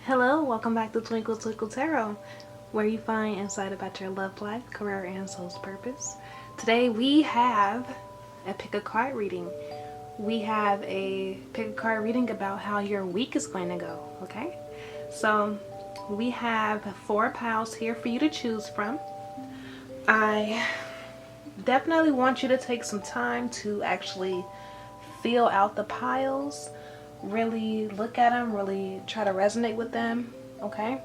Hello, welcome back to Twinkle Twinkle Tarot, where you find insight about your love life, career, and soul's purpose. Today we have a pick a card reading. We have a pick a card reading about how your week is going to go, okay? So we have 4 piles here for you to choose from. I definitely want you to take some time to actually feel out the piles. Really look at them, really try to resonate with them, okay?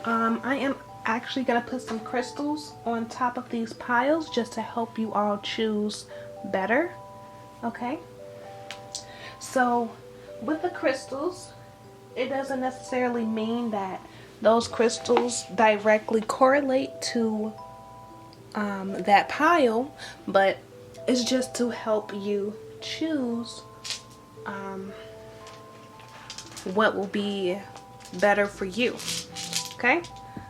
I am actually going to put some crystals on top of these piles just to help you all choose better, okay? So with the crystals, it doesn't necessarily mean that those crystals directly correlate to that pile, but it's just to help you choose what will be better for you. Okay,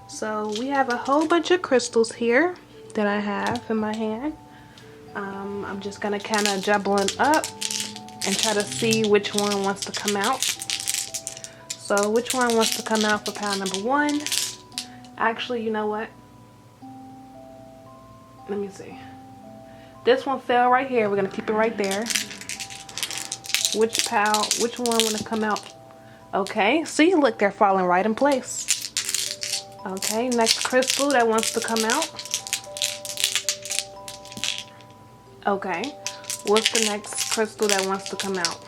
so we have a whole bunch of crystals here that I have in my hand. I'm just gonna kind of jumble them up and try to see which one wants to come out. So which one wants to come out for pile number 1? Actually, you know what, let me see. This one fell right here. We're gonna keep it right there. Which one want to come out? Okay, see, look, they're falling right in place. Okay, next crystal that wants to come out. Okay, what's the next crystal that wants to come out?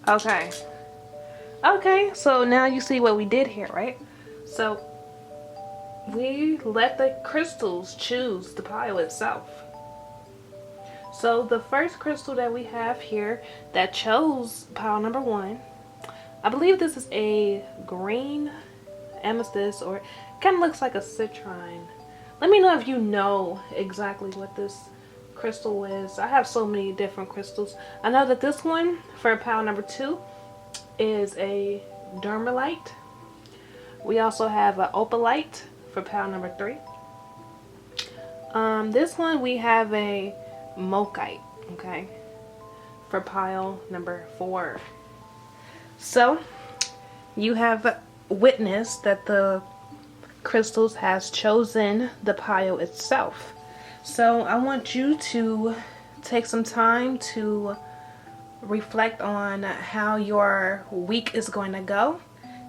Okay. Okay, so now you see what we did here, right? So we let the crystals choose the pile itself. So the first crystal that we have here that chose pile number 1, I believe this is a green amethyst, or it kind of looks like a citrine. Let me know if you know exactly what this crystal is. I have so many different crystals. I know that this one for pile number 2 is a dermalite. We also have an opalite for pile number 3. This one we have a mochite, okay, for pile number 4. So you have witnessed that the crystals has chosen the pile itself. So I want you to take some time to reflect on how your week is going to go,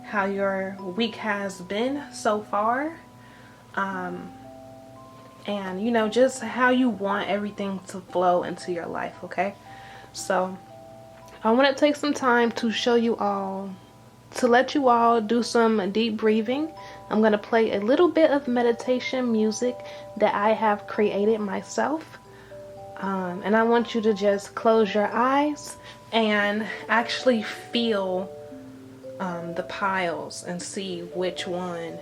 how your week has been so far, and you know, just how you want everything to flow into your life, okay? So I want to take some time to show you all, to let you all do some deep breathing. I'm going to play a little bit of meditation music that I have created myself. And I want you to just close your eyes and actually feel the piles and see which one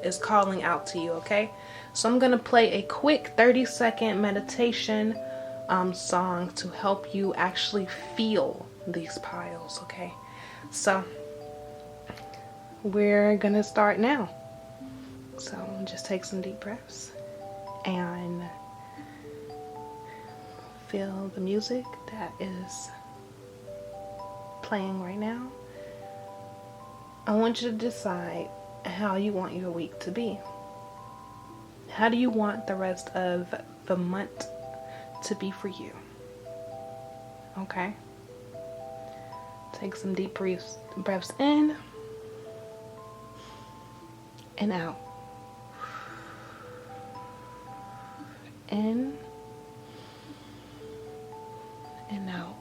is calling out to you, okay? So I'm going to play a quick 30-second meditation song to help you actually feel these piles, okay? So we're going to start now. So just take some deep breaths and feel the music that is playing right now. I want you to decide how you want your week to be. How do you want the rest of the month to be for you? Okay? Take some deep breaths in and out. In and out.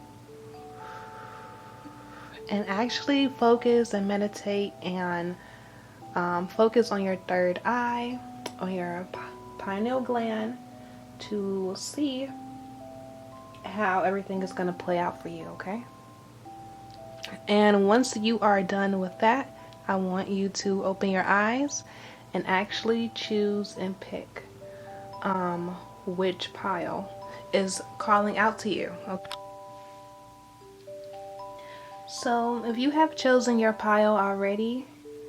And actually focus and meditate and focus on your third eye, on your pineal gland, to see how everything is going to play out for you, okay? And once you are done with that, I want you to open your eyes and actually choose and pick which pile is calling out to you, okay? So if you have chosen your pile already,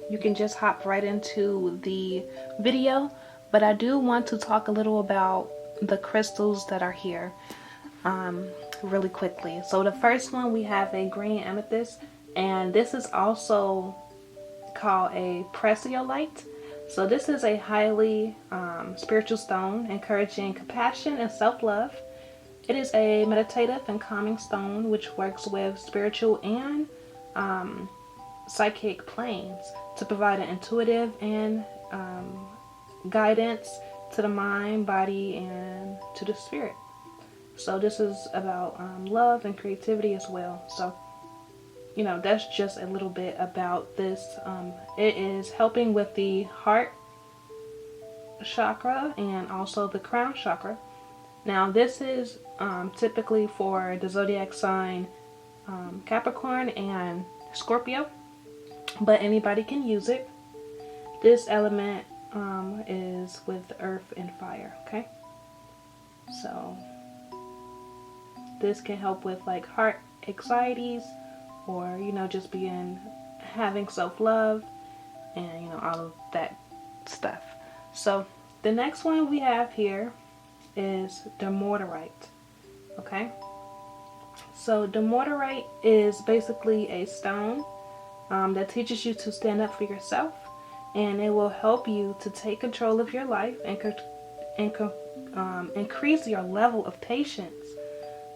you can just hop right into the video, but I do want to talk a little about the crystals that are here. really quickly. So the first one, we have a green amethyst, and this is also called a presiolite. So this is a highly spiritual stone, encouraging compassion and self-love. It is a meditative and calming stone which works with spiritual and psychic planes to provide an intuitive and guidance to the mind, body, and to the spirit. So this is about love and creativity as well. So, you know, that's just a little bit about this. It is helping with the heart chakra and also the crown chakra. Now, this is typically for the zodiac sign Capricorn and Scorpio, but anybody can use it. This element is with earth and fire, okay? So this can help with like heart anxieties, or, you know, just having self-love and, you know, all of that stuff. So the next one we have here is the mortarite, okay? So the mortarite is basically a stone that teaches you to stand up for yourself, and it will help you to take control of your life and increase your level of patience.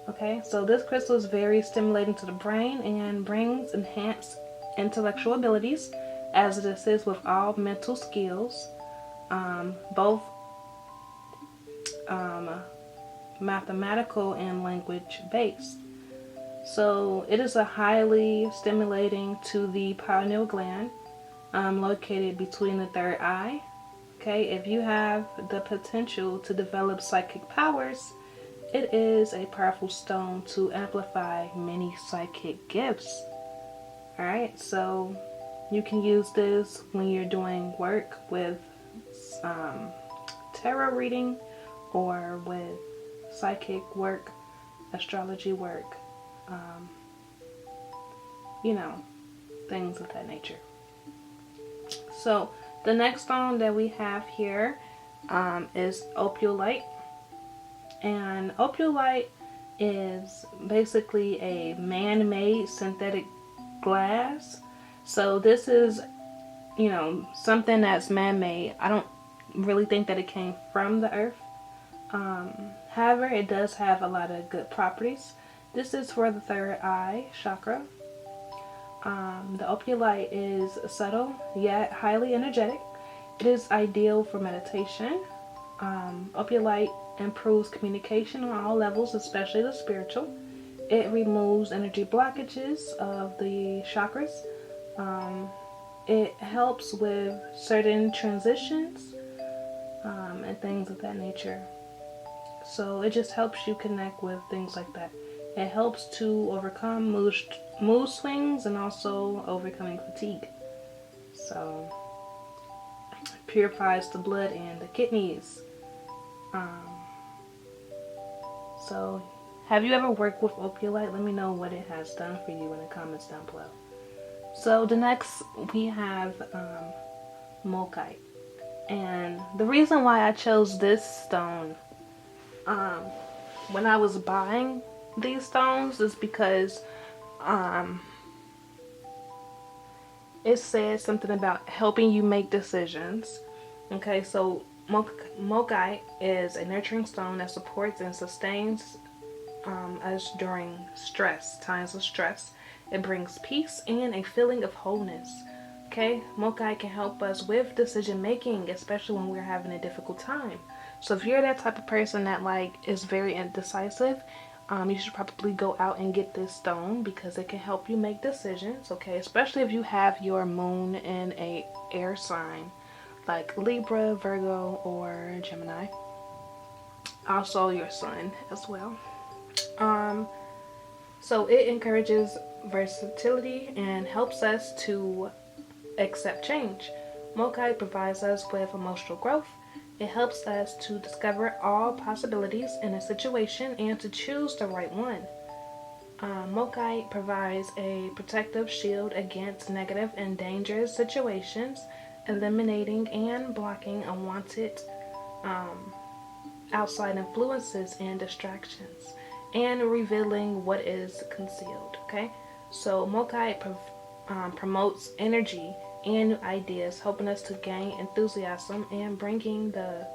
Okay, so this crystal is very stimulating to the brain and brings enhanced intellectual abilities, as it assists with all mental skills, both mathematical and language based. So it is a highly stimulating to the pineal gland, located between the third eye. Okay, if you have the potential to develop psychic powers, it is a powerful stone to amplify many psychic gifts. Alright, so you can use this when you're doing work with tarot reading, or with psychic work, astrology work, you know, things of that nature. So the next stone that we have here is ophiolite. And ophiolite is basically a man-made synthetic glass. So this is, you know, something that's man-made. I don't really think that it came from the earth. However, it does have a lot of good properties. This is for the third eye chakra. The ophiolite is subtle yet highly energetic. It is ideal for meditation. Ophiolite improves communication on all levels, especially the spiritual. It removes energy blockages of the chakras. It helps with certain transitions and things of that nature. So it just helps you connect with things like that. It helps to overcome mood swings and also overcoming fatigue. So it purifies the blood and the kidneys. So have you ever worked with ophiolite? Let me know what it has done for you in the comments down below. So the next we have Molkite. And the reason why I chose this stone when I was buying these stones is because it says something about helping you make decisions. Okay, so Molkite is a nurturing stone that supports and sustains us during times of stress. It brings peace and a feeling of wholeness. Okay, Molkite can help us with decision making, especially when we're having a difficult time. So if you're that type of person that is very indecisive, you should probably go out and get this stone because it can help you make decisions. Okay, especially if you have your moon in a air sign like Libra, Virgo, or Gemini. Also your sun as well. So it encourages versatility and helps us to accept change. Molkite provides us with emotional growth. It helps us to discover all possibilities in a situation and to choose the right one. Molkite provides a protective shield against negative and dangerous situations, eliminating and blocking unwanted outside influences and distractions. and revealing what is concealed. Okay, so Mokai promotes energy and new ideas, helping us to gain enthusiasm and bringing the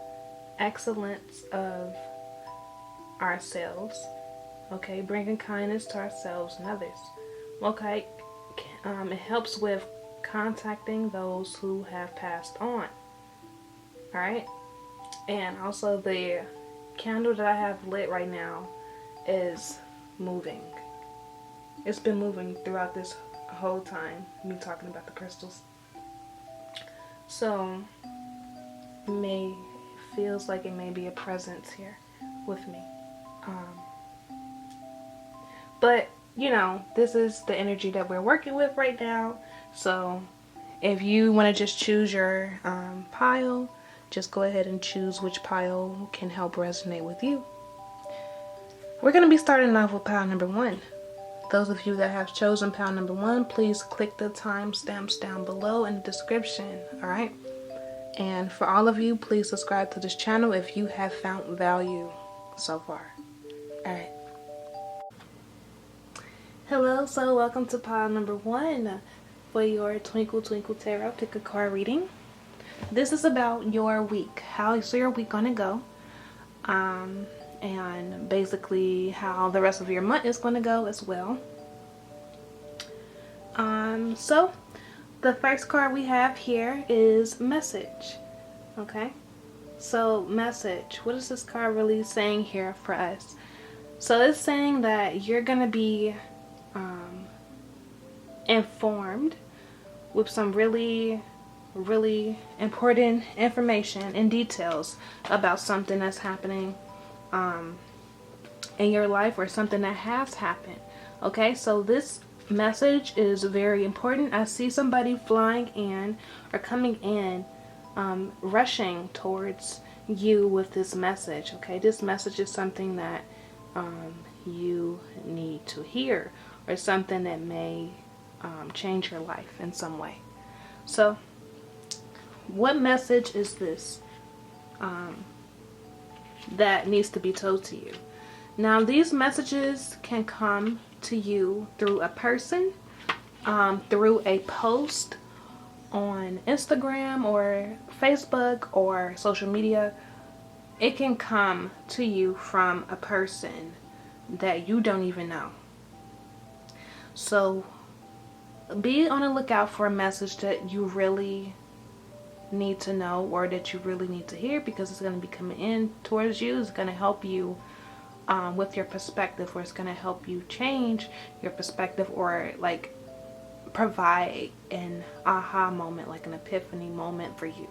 excellence of ourselves. Okay, bringing kindness to ourselves and others. Okay, it helps with contacting those who have passed on. Alright, and also the candle that I have lit right now is moving. It's been moving throughout this whole time, me talking about the crystals. So, feels like it may be a presence here with me. But, you know, this is the energy that we're working with right now. So, if you want to just choose your pile, just go ahead and choose which pile can help resonate with you. We're going to be starting off with pile number 1. Those of you that have chosen pile number 1, please click the timestamps down below in the description, alright? And for all of you, please subscribe to this channel if you have found value so far. Alright. Hello, so welcome to pile number 1 for your Twinkle Twinkle Tarot pick a card reading. This is about your week. How's your week gonna go? And basically how the rest of your month is gonna go as well. So the first card we have here is message. Okay, so message. What is this card really saying here for us? So it's saying that you're gonna be informed with some really important information and details about something that's happening in your life or something that has happened. Okay, so this message is very important. I see somebody flying in or coming in, rushing towards you with this message. Okay, this message is something that you need to hear, or something that may change your life in some way. So what message is this that needs to be told to you? Now, these messages can come to you through a person, through a post on Instagram or Facebook or social media. It can come to you from a person that you don't even know. So be on the lookout for a message that you really need to know, or that you really need to hear, because it's going to be coming in towards you. It's going to help you with your perspective, or it's going to help you change your perspective, or like provide an aha moment, like an epiphany moment for you.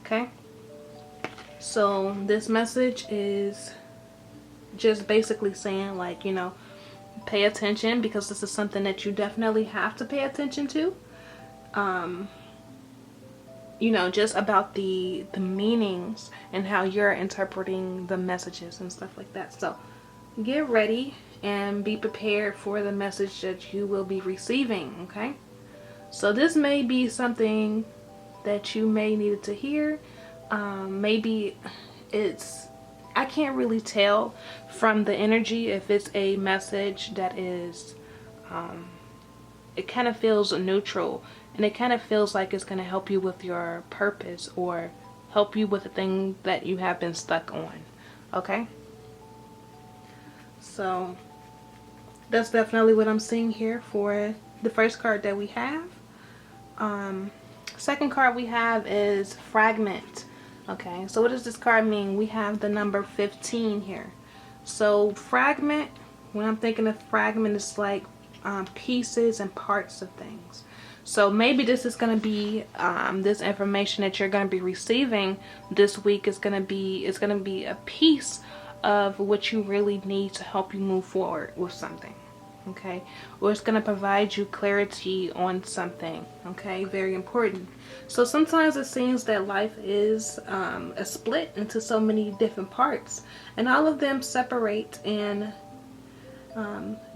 Okay, so this message is just basically saying, like, you know, pay attention, because this is something that you definitely have to pay attention to. You know, just about the meanings and how you're interpreting the messages and stuff like that. So get ready and be prepared for the message that you will be receiving. Okay, so this may be something that you may need to hear. Maybe it's, I can't really tell from the energy if it's a message that is it kind of feels neutral, and it kind of feels like it's going to help you with your purpose, or help you with the thing that you have been stuck on. Okay, so that's definitely what I'm seeing here for the first card that we have. Second card we have is fragment. Okay, so what does this card mean? We have the number 15 here. So fragment, when I'm thinking of fragment, it's like pieces and parts of things. So maybe this is going to be this information that you're going to be receiving this week is going to be, it's going to be a piece of what you really need to help you move forward with something. Okay, or it's going to provide you clarity on something. Okay, very important. So sometimes it seems that life is a split into so many different parts, and all of them separate, and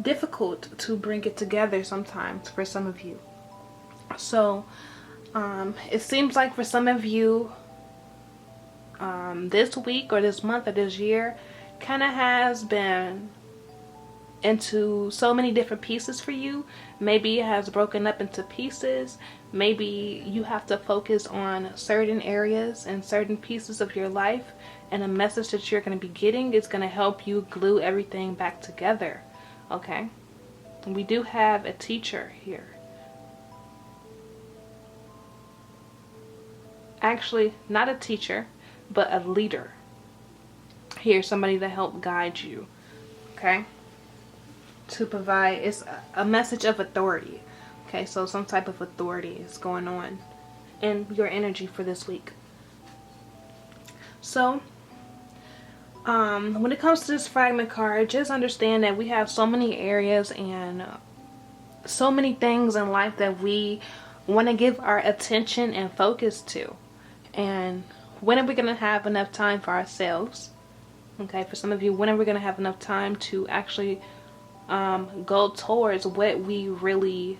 difficult to bring it together sometimes for some of you. So it seems like for some of you this week or this month or this year kind of has been into so many different pieces for you. Maybe it has broken up into pieces. Maybe you have to focus on certain areas and certain pieces of your life, and a message that you're going to be getting is going to help you glue everything back together. Okay, we do have a teacher here. Actually, not a teacher, but a leader. Here's somebody to help guide you. Okay, to provide, it's a message of authority. Okay, so some type of authority is going on in your energy for this week. So when it comes to this fragment card, just understand that we have so many areas and so many things in life that we want to give our attention and focus to. And when are we going to have enough time for ourselves? Okay, for some of you, when are we going to have enough time to actually go towards what we really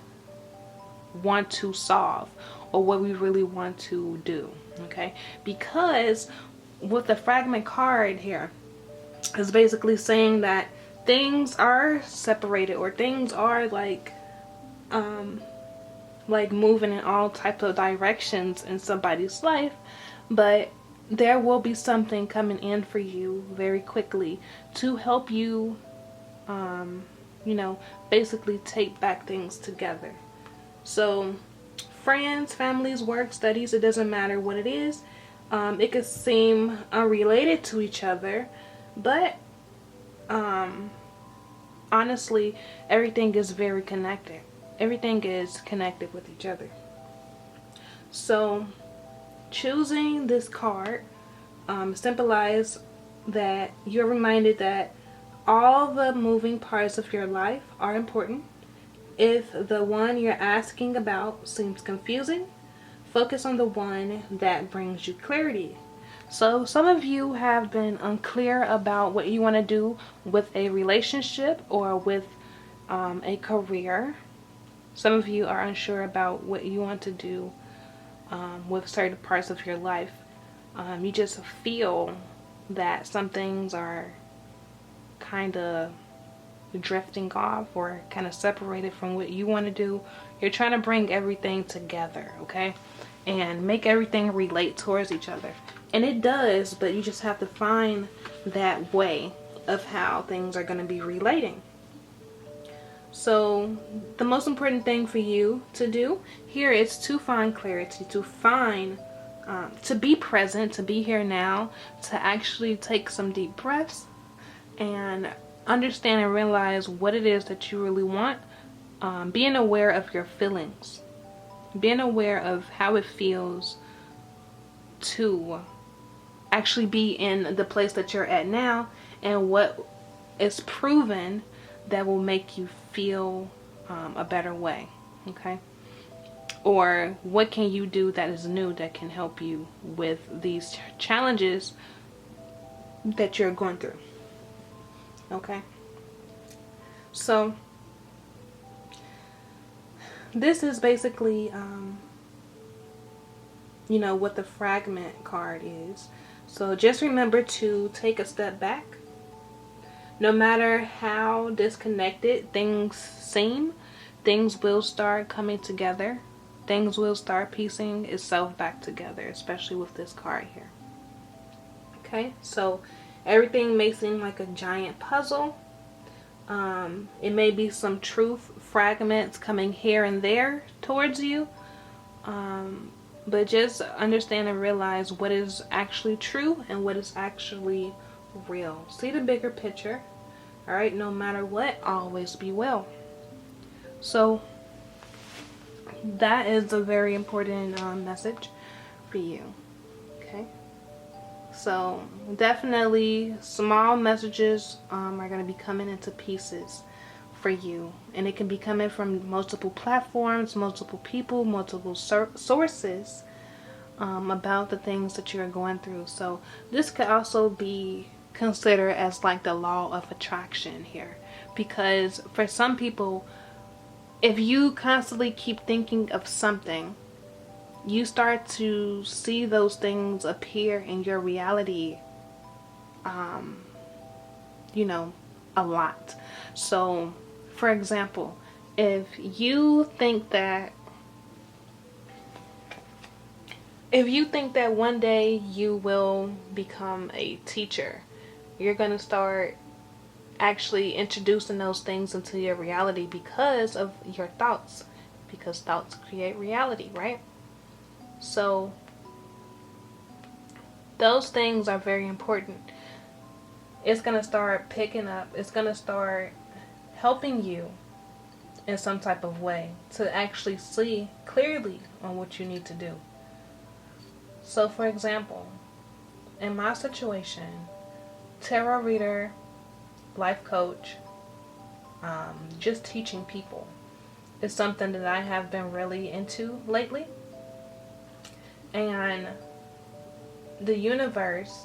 want to solve, or what we really want to do? Okay, because with the fragment card here, it's basically saying that things are separated, or things are like moving in all types of directions in somebody's life, but there will be something coming in for you very quickly to help you basically take back things together. So friends, families, work, studies, it doesn't matter what it is. It could seem unrelated to each other, but honestly, everything is very connected. Everything is connected with each other. So choosing this card symbolize that you're reminded that all the moving parts of your life are important. If the one you're asking about seems confusing, focus on the one that brings you clarity. So some of you have been unclear about what you want to do with a relationship or with a career. Some of you are unsure about what you want to do with certain parts of your life. You just feel that some things are kind of drifting off or kind of separated from what you want to do. You're trying to bring everything together, okay, and make everything relate towards each other. And it does, but you just have to find that way of how things are going to be relating. So the most important thing for you to do here is to find clarity, to find to be present, to be here now, to actually take some deep breaths and understand and realize what it is that you really want. Being aware of your feelings, being aware of how it feels to actually be in the place that you're at now, and what is proven that will make you feel a better way. Okay, or what can you do that is new that can help you with these challenges that you're going through. Okay, so this is basically what the fragment card is. So just remember to take a step back. No matter how disconnected things seem, things will start coming together. Things will start piecing itself back together, especially with this card here. Okay, so everything may seem like a giant puzzle. It may be some truth fragments coming here and there towards you. But just understand and realize what is actually true and what is actually real. See the bigger picture. Alright, no matter what, always be well. So that is a very important message for you. Okay, so definitely small messages are going to be coming into pieces for you, and it can be coming from multiple platforms, multiple people, multiple sources about the things that you're going through. So this could also be considered as like the law of attraction here, because for some people, if you constantly keep thinking of something, you start to see those things appear in your reality a lot. So, for example, if you think that one day you will become a teacher, you're going to start actually introducing those things into your reality because of your thoughts. Because thoughts create reality, right? So, those things are very important. It's going to start picking up, it's going to start helping you in some type of way to actually see clearly on what you need to do. So, for example, in my situation, tarot reader, life coach, just teaching people is something that I have been really into lately. And the universe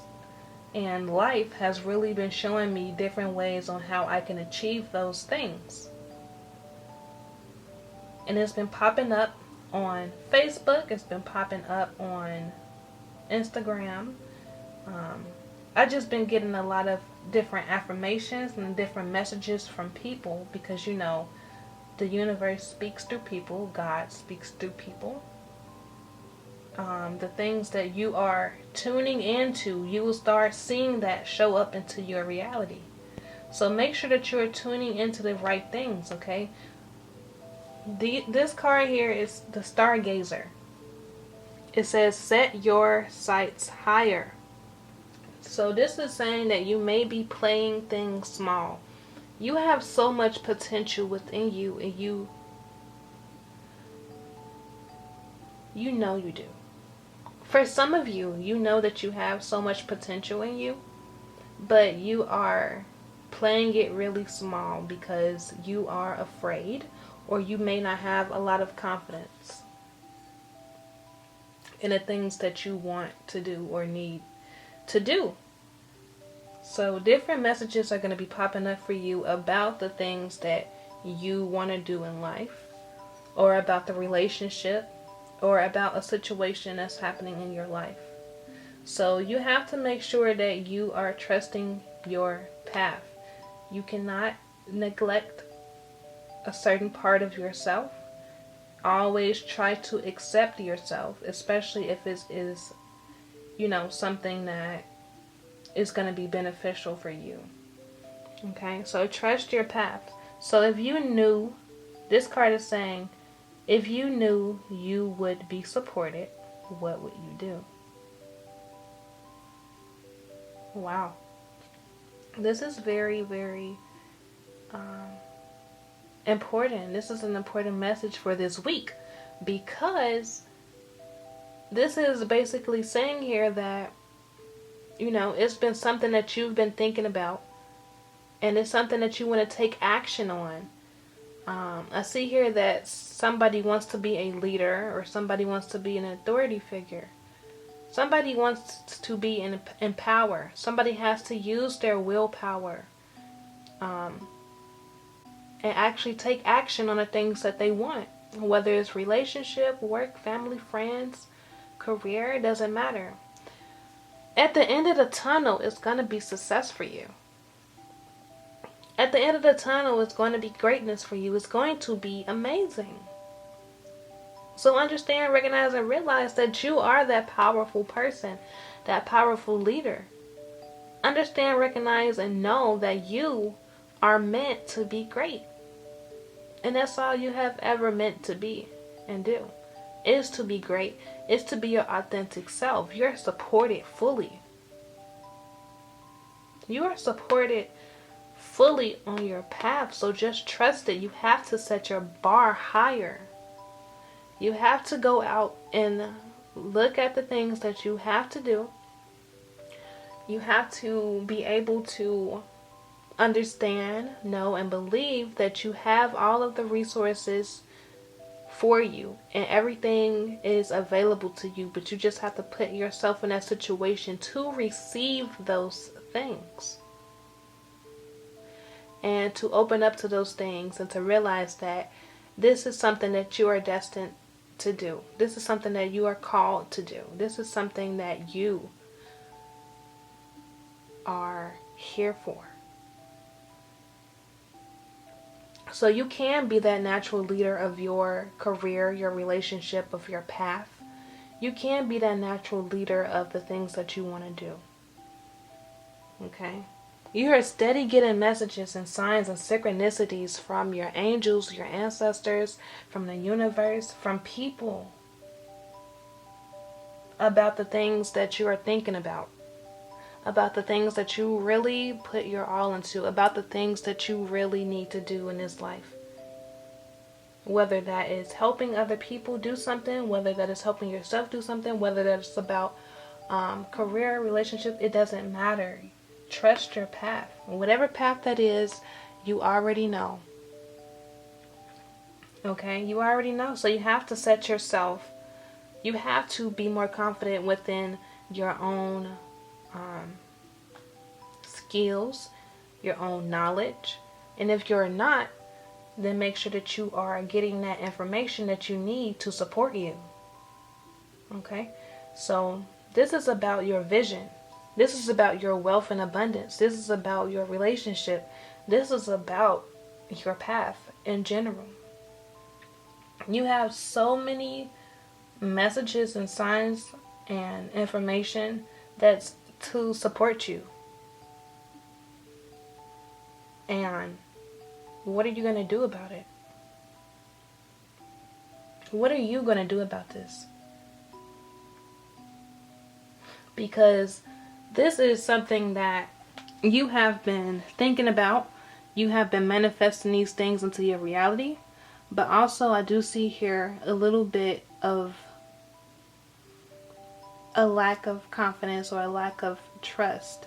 and life has really been showing me different ways on how I can achieve those things. And it's been popping up on Facebook, it's been popping up on Instagram. I've just been getting a lot of different affirmations and different messages from people because, you know, the universe speaks through people, God speaks through people. The things that you are tuning into, you will start seeing that show up into your reality. So make sure that you're tuning into the right things, okay? This card here is the Stargazer. It says, set your sights higher. So this is saying that you may be playing things small. You have so much potential within you, and you know you do. For some of you, you know that you have so much potential in you, but you are playing it really small because you are afraid, or you may not have a lot of confidence in the things that you want to do or need to do. So different messages are going to be popping up for you about the things that you want to do in life, or about the relationship, or about a situation that's happening in your life. So you have to make sure that you are trusting your path. You cannot neglect a certain part of yourself. Always try to accept yourself, especially if it is, you know, something that is going to be beneficial for you. Okay, so trust your path. So if you knew, this card is saying, if you knew you would be supported, what would you do? Wow. This is very, very important. This is an important message for this week, because this is basically saying here that, you know, it's been something that you've been thinking about, and it's something that you want to take action on. I see here that somebody wants to be a leader, or somebody wants to be an authority figure. Somebody wants to be in power. Somebody has to use their willpower and actually take action on the things that they want. Whether it's relationship, work, family, friends, career, it doesn't matter. At the end of the tunnel, it's going to be success for you. At the end of the tunnel, it's going to be greatness for you. It's going to be amazing. So understand, recognize, and realize that you are that powerful person, that powerful leader. Understand, recognize, and know that you are meant to be great. And that's all you have ever meant to be and do, is to be great, is to be your authentic self. You're supported fully. You are supported fully on your path, so just trust it. You have to set your bar higher. You have to go out and look at the things that you have to do. You have to be able to understand, know, and believe that you have all of the resources for you, and everything is available to you, but you just have to put yourself in that situation to receive those things, and to open up to those things, and to realize that this is something that you are destined to do. This is something that you are called to do. This is something that you are here for. So you can be that natural leader of your career, your relationship, of your path. You can be that natural leader of the things that you want to do. Okay? You are steady getting messages and signs and synchronicities from your angels, your ancestors, from the universe, from people about the things that you are thinking about the things that you really put your all into, about the things that you really need to do in this life. Whether that is helping other people do something, whether that is helping yourself do something, whether that's about career, relationship, it doesn't matter. Trust your path. Whatever path that is, you already know. Okay? You already know. So you have to set yourself, you have to be more confident within your own skills, your own knowledge. And if you're not, then make sure that you are getting that information that you need to support you. Okay? So this is about your vision. This is about your wealth and abundance. This is about your relationship. This is about your path in general. You have so many messages and signs and information that's to support you. And what are you going to do about it? What are you going to do about this? Because this is something that you have been thinking about. You have been manifesting these things into your reality. But also I do see here a little bit of a lack of confidence or a lack of trust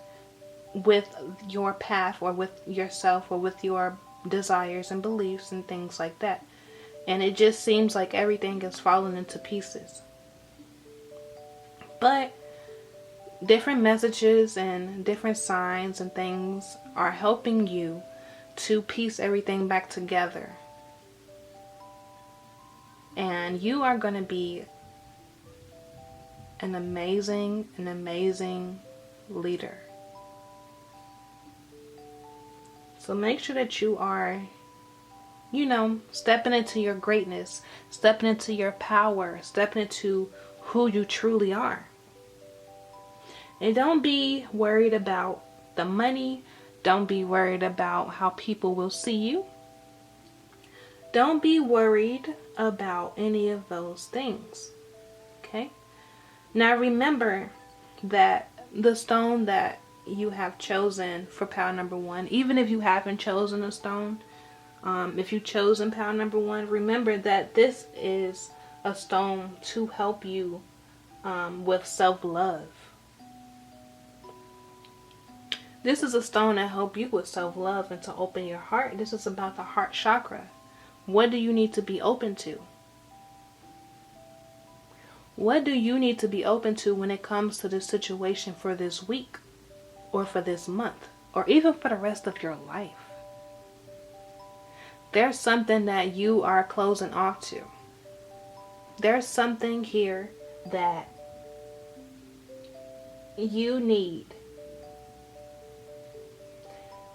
with your path or with yourself or with your desires and beliefs and things like that. And it just seems like everything is falling into pieces. But different messages and different signs and things are helping you to piece everything back together. And you are going to be an amazing leader. So make sure that you are, stepping into your greatness, stepping into your power, stepping into who you truly are. And don't be worried about the money. Don't be worried about how people will see you. Don't be worried about any of those things. Okay? Now remember that the stone that you have chosen for pile number 1, even if you haven't chosen a stone, if you've chosen pile number 1, remember that this is a stone to help you with self-love. This is a stone that helps you with self-love and to open your heart. This is about the heart chakra. What do you need to be open to? What do you need to be open to when it comes to this situation for this week or for this month or even for the rest of your life? There's something that you are closing off to. There's something here that you need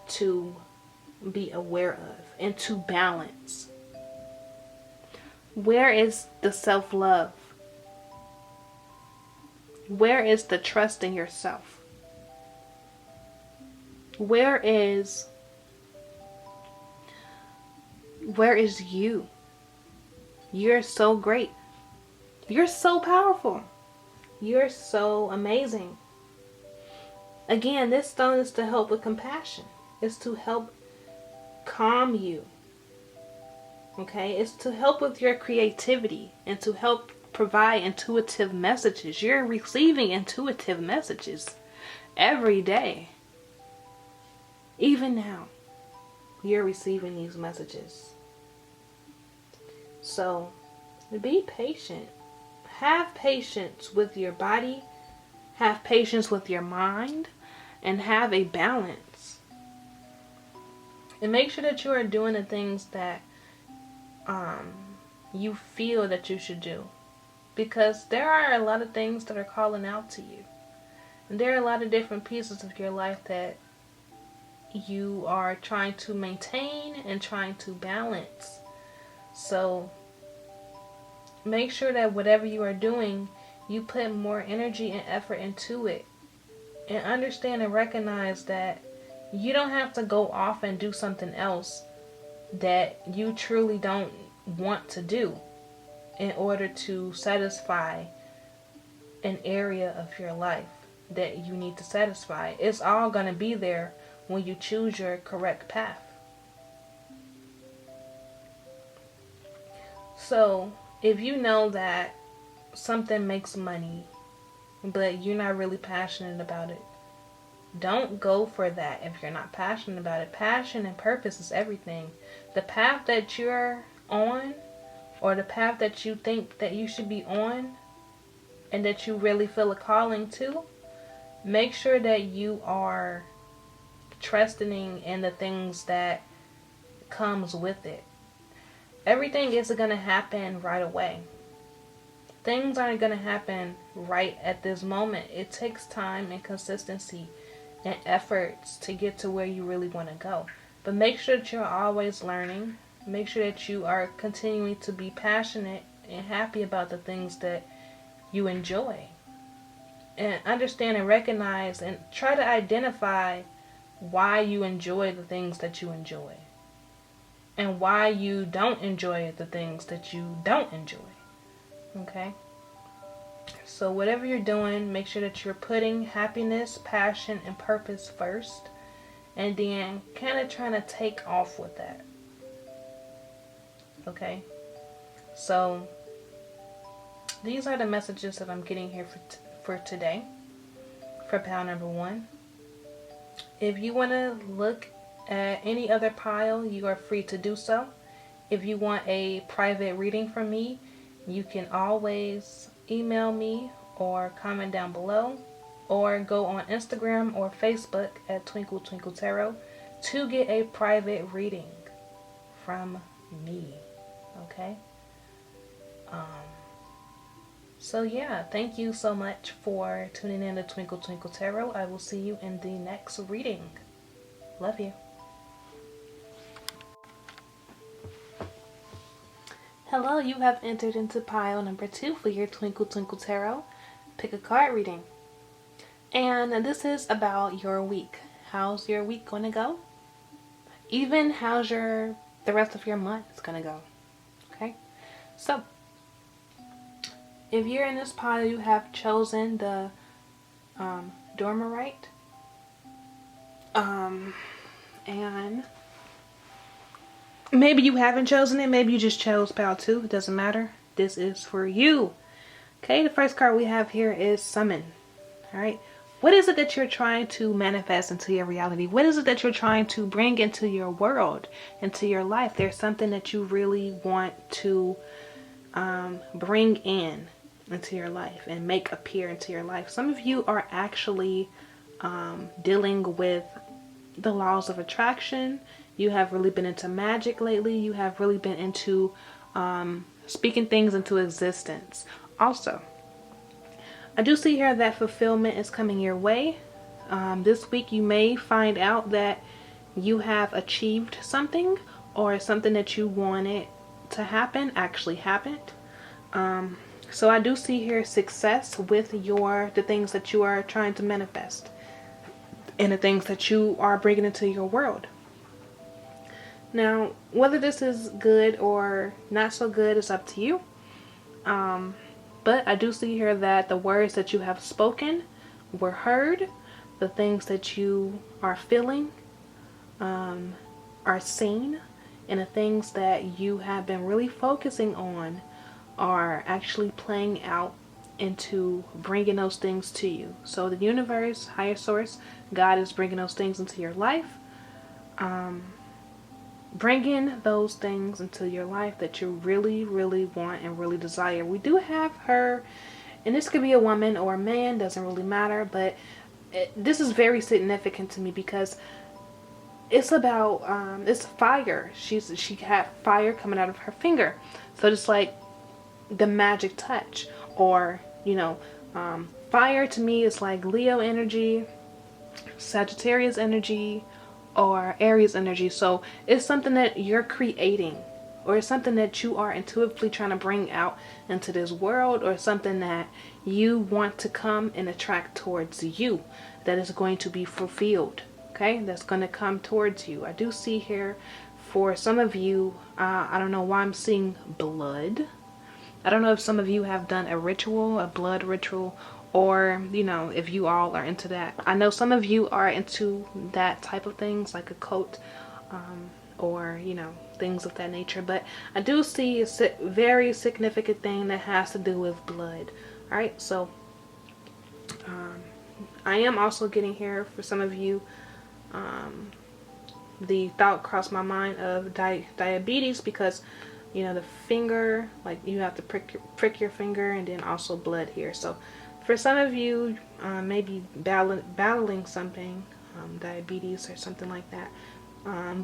to be aware of and to balance. Where is the self-love? Where is the trust in yourself? Where is you? You're so great. You're so powerful. You're so amazing. Again, this stone is to help with compassion. It's to help calm you. Okay? It's to help with your creativity and to help provide intuitive messages. You're receiving intuitive messages every day. Even now, you're receiving these messages. So, be patient. Have patience with your body. Have patience with your mind. And have a balance. And make sure that you are doing the things that you feel that you should do. Because there are a lot of things that are calling out to you. And there are a lot of different pieces of your life that you are trying to maintain and trying to balance. So make sure that whatever you are doing, you put more energy and effort into it. And understand and recognize that you don't have to go off and do something else that you truly don't want to do in order to satisfy an area of your life that you need to satisfy. It's all going to be there when you choose your correct path. So if you know that something makes money but you're not really passionate about it, don't go for that if you're not passionate about it. Passion and purpose is everything. The path that you're on, or the path that you think that you should be on and that you really feel a calling to, make sure that you are trusting in the things that comes with it. Everything isn't going to happen right away. Things aren't going to happen right at this moment. It takes time and consistency and efforts to get to where you really want to go. But make sure that you're always learning. Make sure that you are continuing to be passionate and happy about the things that you enjoy. And understand and recognize and try to identify why you enjoy the things that you enjoy. And why you don't enjoy the things that you don't enjoy. Okay? So whatever you're doing, make sure that you're putting happiness, passion, and purpose first. And then kind of trying to take off with that. Okay? So these are the messages that I'm getting here for today. For pile number 1. If you want to look at any other pile, you are free to do so. If you want a private reading from me, you can always email me or comment down below, or go on Instagram or Facebook at Twinkle Twinkle Tarot to get a private reading from me. Okay? So yeah, thank you so much for tuning in to Twinkle Twinkle Tarot. I will see you in the next reading. Love you. Hello, you have entered into pile number 2 for your Twinkle Twinkle Tarot. Pick a card reading. And this is about your week. How's your week going to go? Even how's the rest of your month going to go? Okay? So, if you're in this pile, you have chosen the Dormerite. And maybe you haven't chosen it. Maybe you just chose pile 2. It doesn't matter. This is for you. Okay, the first card we have here is Summon. Alright. What is it that you're trying to manifest into your reality? What is it that you're trying to bring into your world, into your life? There's something that you really want to bring into your life and make appear into your life. Some of you are actually dealing with the laws of attraction. You have really been into magic lately. You have really been into speaking things into existence. Also, I do see here that fulfillment is coming your way. This week you may find out that you have achieved something, or something that you wanted to happen actually happened. So I do see here success with the things that you are trying to manifest and the things that you are bringing into your world. Now, whether this is good or not so good is up to you. But I do see here that the words that you have spoken were heard. The things that you are feeling are seen. And the things that you have been really focusing on are actually playing out into bringing those things to you. So the universe, higher source, God is bringing those things into your life. Bringing those things into your life that you really, really want and really desire. We do have her, and this could be a woman or a man, doesn't really matter, but this is very significant to me because it's about, it's fire. She had fire coming out of her finger. So it's like the magic touch, or, fire to me is like Leo energy, Sagittarius energy, or Aries energy. So it's something that you're creating, or it's something that you are intuitively trying to bring out into this world, or something that you want to come and attract towards you, that is going to be fulfilled. Okay, that's going to come towards you. I do see here for some of you, I don't know why I'm seeing blood. I don't know if some of you have done a ritual, a blood ritual, or, you know, if you all are into that. I know some of you are into that type of things, like a cult, or, you know, things of that nature. But I do see a very significant thing that has to do with blood. All right, so I am also getting here for some of you, the thought crossed my mind of diabetes, because, you know, the finger, like you have to prick your finger, and then also blood here. So for some of you, maybe battling something, diabetes or something like that.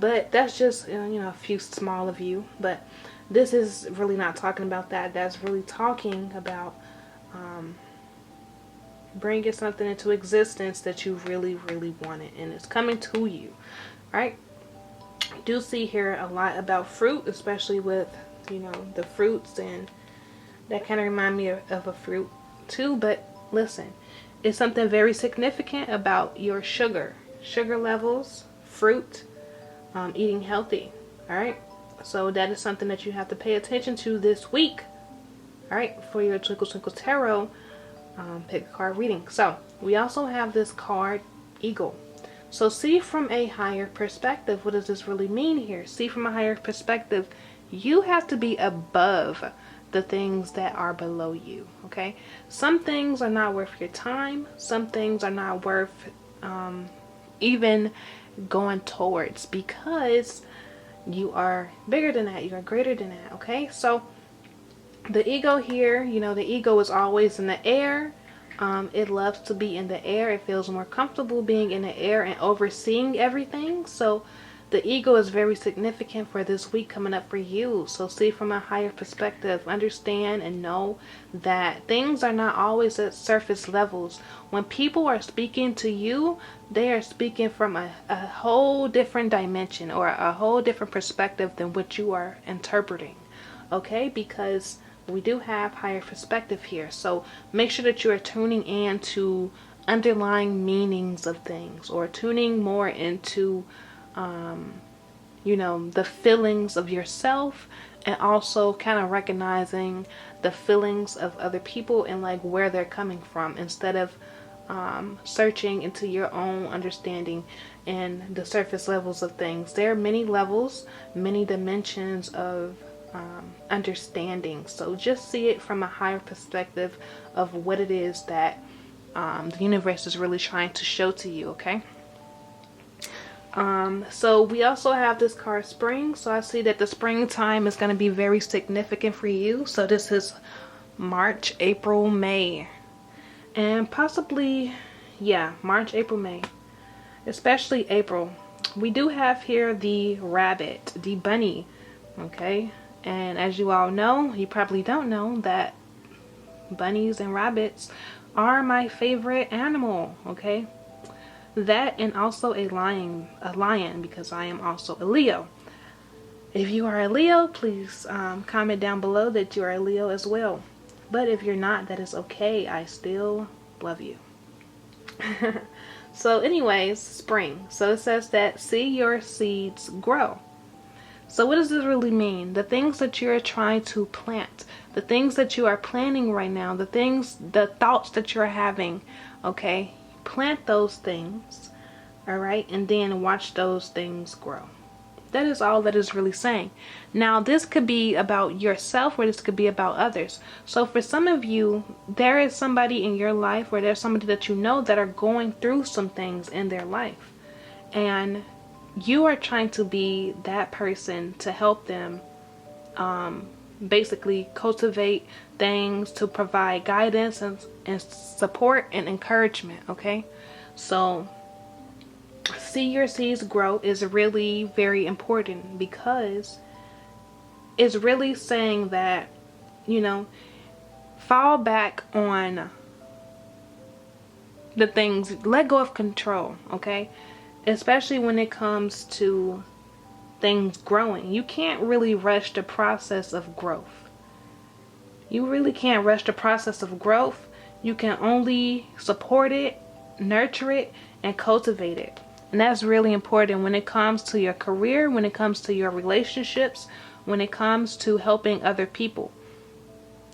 But that's just, you know, a few small of you. But this is really not talking about that. That's really talking about bringing something into existence that you really, really wanted, and it's coming to you. Right? I do see here a lot about fruit, especially with, you know, the fruits, and that kind of remind me of a fruit too. But listen, it's something very significant about your sugar levels, fruit, eating healthy. All right, so that is something that you have to pay attention to this week. All right, for your Twinkle Twinkle Tarot pick a card reading. So we also have this card, Eagle. So see from a higher perspective. What does this really mean here? See from a higher perspective. You have to be above the things that are below you. Okay, some things are not worth your time. Some things are not worth even going towards, because you are bigger than that. You are greater than that. Okay, so the ego here, you know, the ego is always in the air. It loves to be in the air. It feels more comfortable being in the air and overseeing everything. So the ego is very significant for this week coming up for you. So see from a higher perspective. Understand and know that things are not always at surface levels. When people are speaking to you, they are speaking from a whole different dimension, or a whole different perspective than what you are interpreting. Okay, because we do have higher perspective here. So make sure that you are tuning in to underlying meanings of things, or tuning more into you know, the feelings of yourself, and also kind of recognizing the feelings of other people and like where they're coming from, instead of searching into your own understanding and the surface levels of things. There are many levels, many dimensions of understanding. So just see it from a higher perspective of what it is that the universe is really trying to show to you. Okay, so we also have this card, Spring. So I see that the springtime is going to be very significant for you. So this is March, April, May, and possibly, yeah, March, April, May, especially April. We do have here the rabbit, the bunny. Okay, and as you all know, you probably don't know that bunnies and rabbits are my favorite animal. Okay, that, and also a lion, because I am also a Leo. If you are a Leo, please comment down below that you are a Leo as well. But if you're not, that is okay. I still love you. So anyways, spring. So it says that see your seeds grow. So what does this really mean? The things that you're trying to plant, the things that you are planning right now, the thoughts that you're having, okay? Plant those things, all right? And then watch those things grow. That is all that is really saying. Now, this could be about yourself, or this could be about others. So for some of you, there is somebody in your life, or there's somebody that you know that are going through some things in their life. And you are trying to be that person to help them basically cultivate things, to provide guidance and support and encouragement. Okay, so see your seeds grow is really very important, because it's really saying that, you know, fall back on the things, let go of control. Okay, especially when it comes to things growing. You can't really rush the process of growth. You really can't rush the process of growth. You can only support it, nurture it, and cultivate it. And that's really important when it comes to your career, when it comes to your relationships, when it comes to helping other people.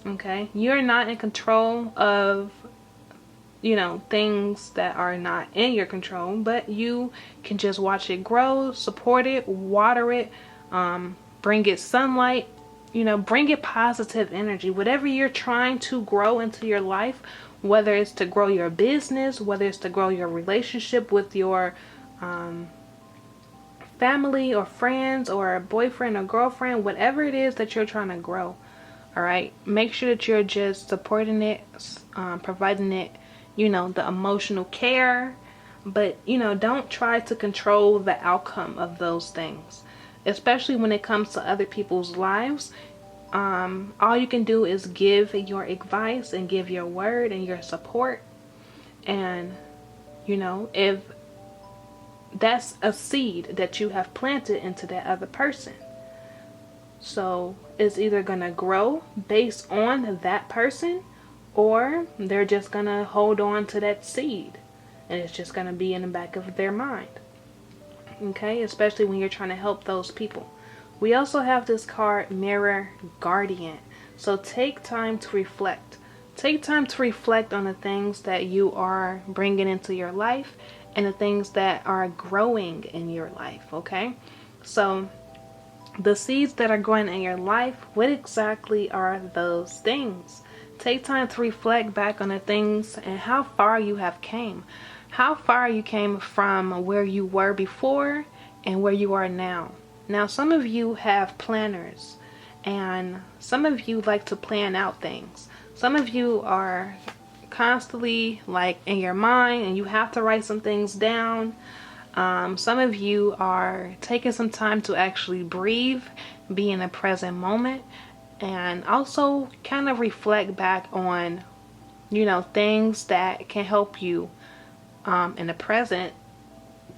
Okay? You're not in control of, things that are not in your control, but you can just watch it grow, support it, water it, bring it sunlight, bring it positive energy. Whatever you're trying to grow into your life, whether it's to grow your business, whether it's to grow your relationship with your family or friends or a boyfriend or girlfriend, whatever it is that you're trying to grow, all right, make sure that you're just supporting it, providing it, the emotional care, but don't try to control the outcome of those things, especially when it comes to other people's lives. All you can do is give your advice and give your word and your support, and if that's a seed that you have planted into that other person, so it's either gonna grow based on that person, or they're just gonna hold on to that seed and it's just gonna be in the back of their mind. Okay, especially when you're trying to help those people. We also have this card, Mirror Guardian. So take time to reflect. Take time to reflect on the things that you are bringing into your life and the things that are growing in your life, okay? So the seeds that are growing in your life, what exactly are those things? Take time to reflect back on the things and how far you have came. How far you came from where you were before and where you are now. Now, some of you have planners and some of you like to plan out things. Some of you are constantly like in your mind and you have to write some things down. Some of you are taking some time to actually breathe, be in the present moment, and also kind of reflect back on, things that can help you in the present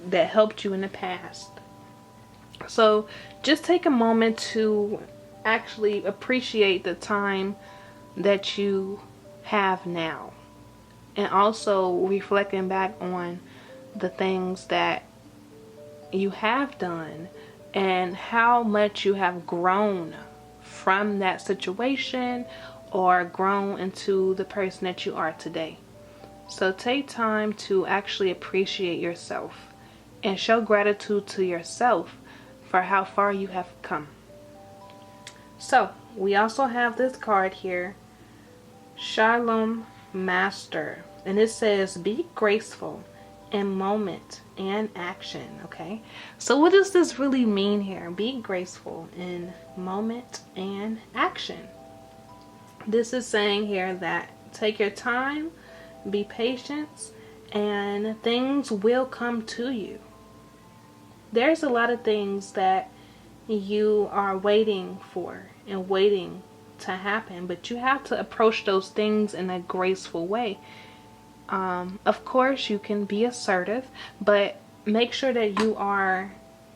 that helped you in the past. So just take a moment to actually appreciate the time that you have now, and also reflecting back on the things that you have done and how much you have grown from that situation or grown into the person that you are today. So take time to actually appreciate yourself and show gratitude to yourself for how far you have come. So we also have this card here, Shalom Master, and it says be graceful in moment and action. Okay, so what does this really mean here? Be graceful in moment and action. This is saying here that take your time, be patient, and things will come to you. There's a lot of things that you are waiting for and waiting to happen, but you have to approach those things in a graceful way. Of course, you can be assertive, but make sure that you are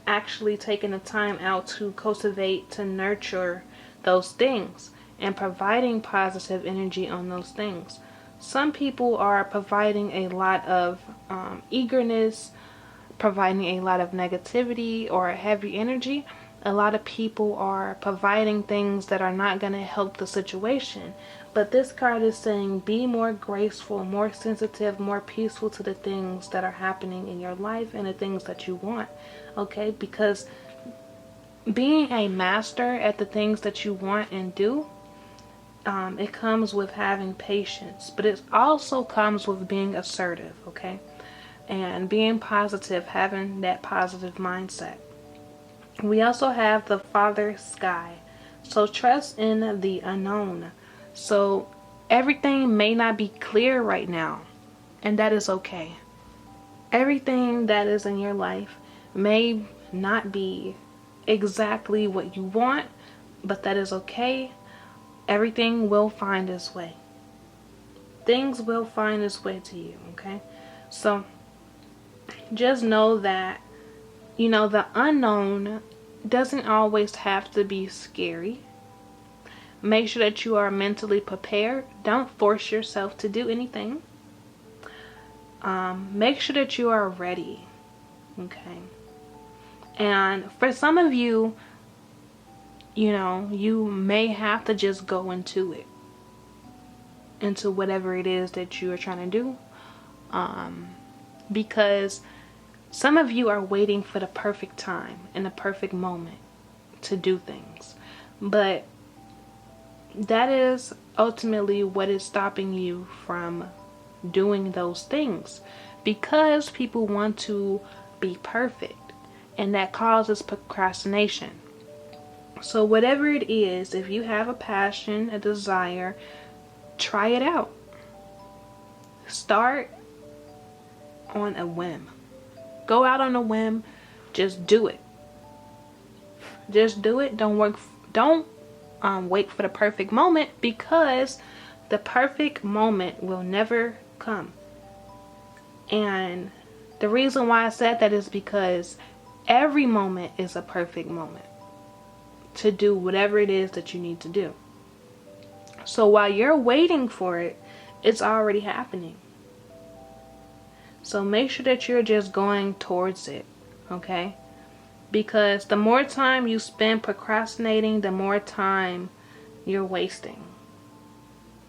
actually taking the time out to cultivate, to nurture those things and providing positive energy on those things. Some people are providing a lot of eagerness, providing a lot of negativity or heavy energy. A lot of people are providing things that are not going to help the situation. But this card is saying be more graceful, more sensitive, more peaceful to the things that are happening in your life and the things that you want. Okay? Because being a master at the things that you want and do, it comes with having patience. But it also comes with being assertive. Okay? And being positive, having that positive mindset. We also have the Father Sky. So trust in the unknown. So everything may not be clear right now, and that is okay. Everything that is in your life may not be exactly what you want, but that is okay. Everything will find its way. Things will find its way to you, okay? So just know that, you know, the unknown doesn't always have to be scary. Make sure that you are mentally prepared. Don't force yourself to do anything. Make sure that you are ready. Okay. And for some of you, you know, you may have to just go into it. Into whatever it is that you are trying to do. Because some of you are waiting for the perfect time and the perfect moment to do things. But that is ultimately what is stopping you from doing those things, because people want to be perfect, and that causes procrastination. So whatever it is, if you have a passion, a desire, try it out. Start on a whim. Go out on a whim. Just do it. Just do it. Don't wait for the perfect moment, because the perfect moment will never come. And the reason why I said that is because every moment is a perfect moment to do whatever it is that you need to do. So while you're waiting for it, it's already happening. So make sure that you're just going towards it, okay? Because the more time you spend procrastinating, the more time you're wasting.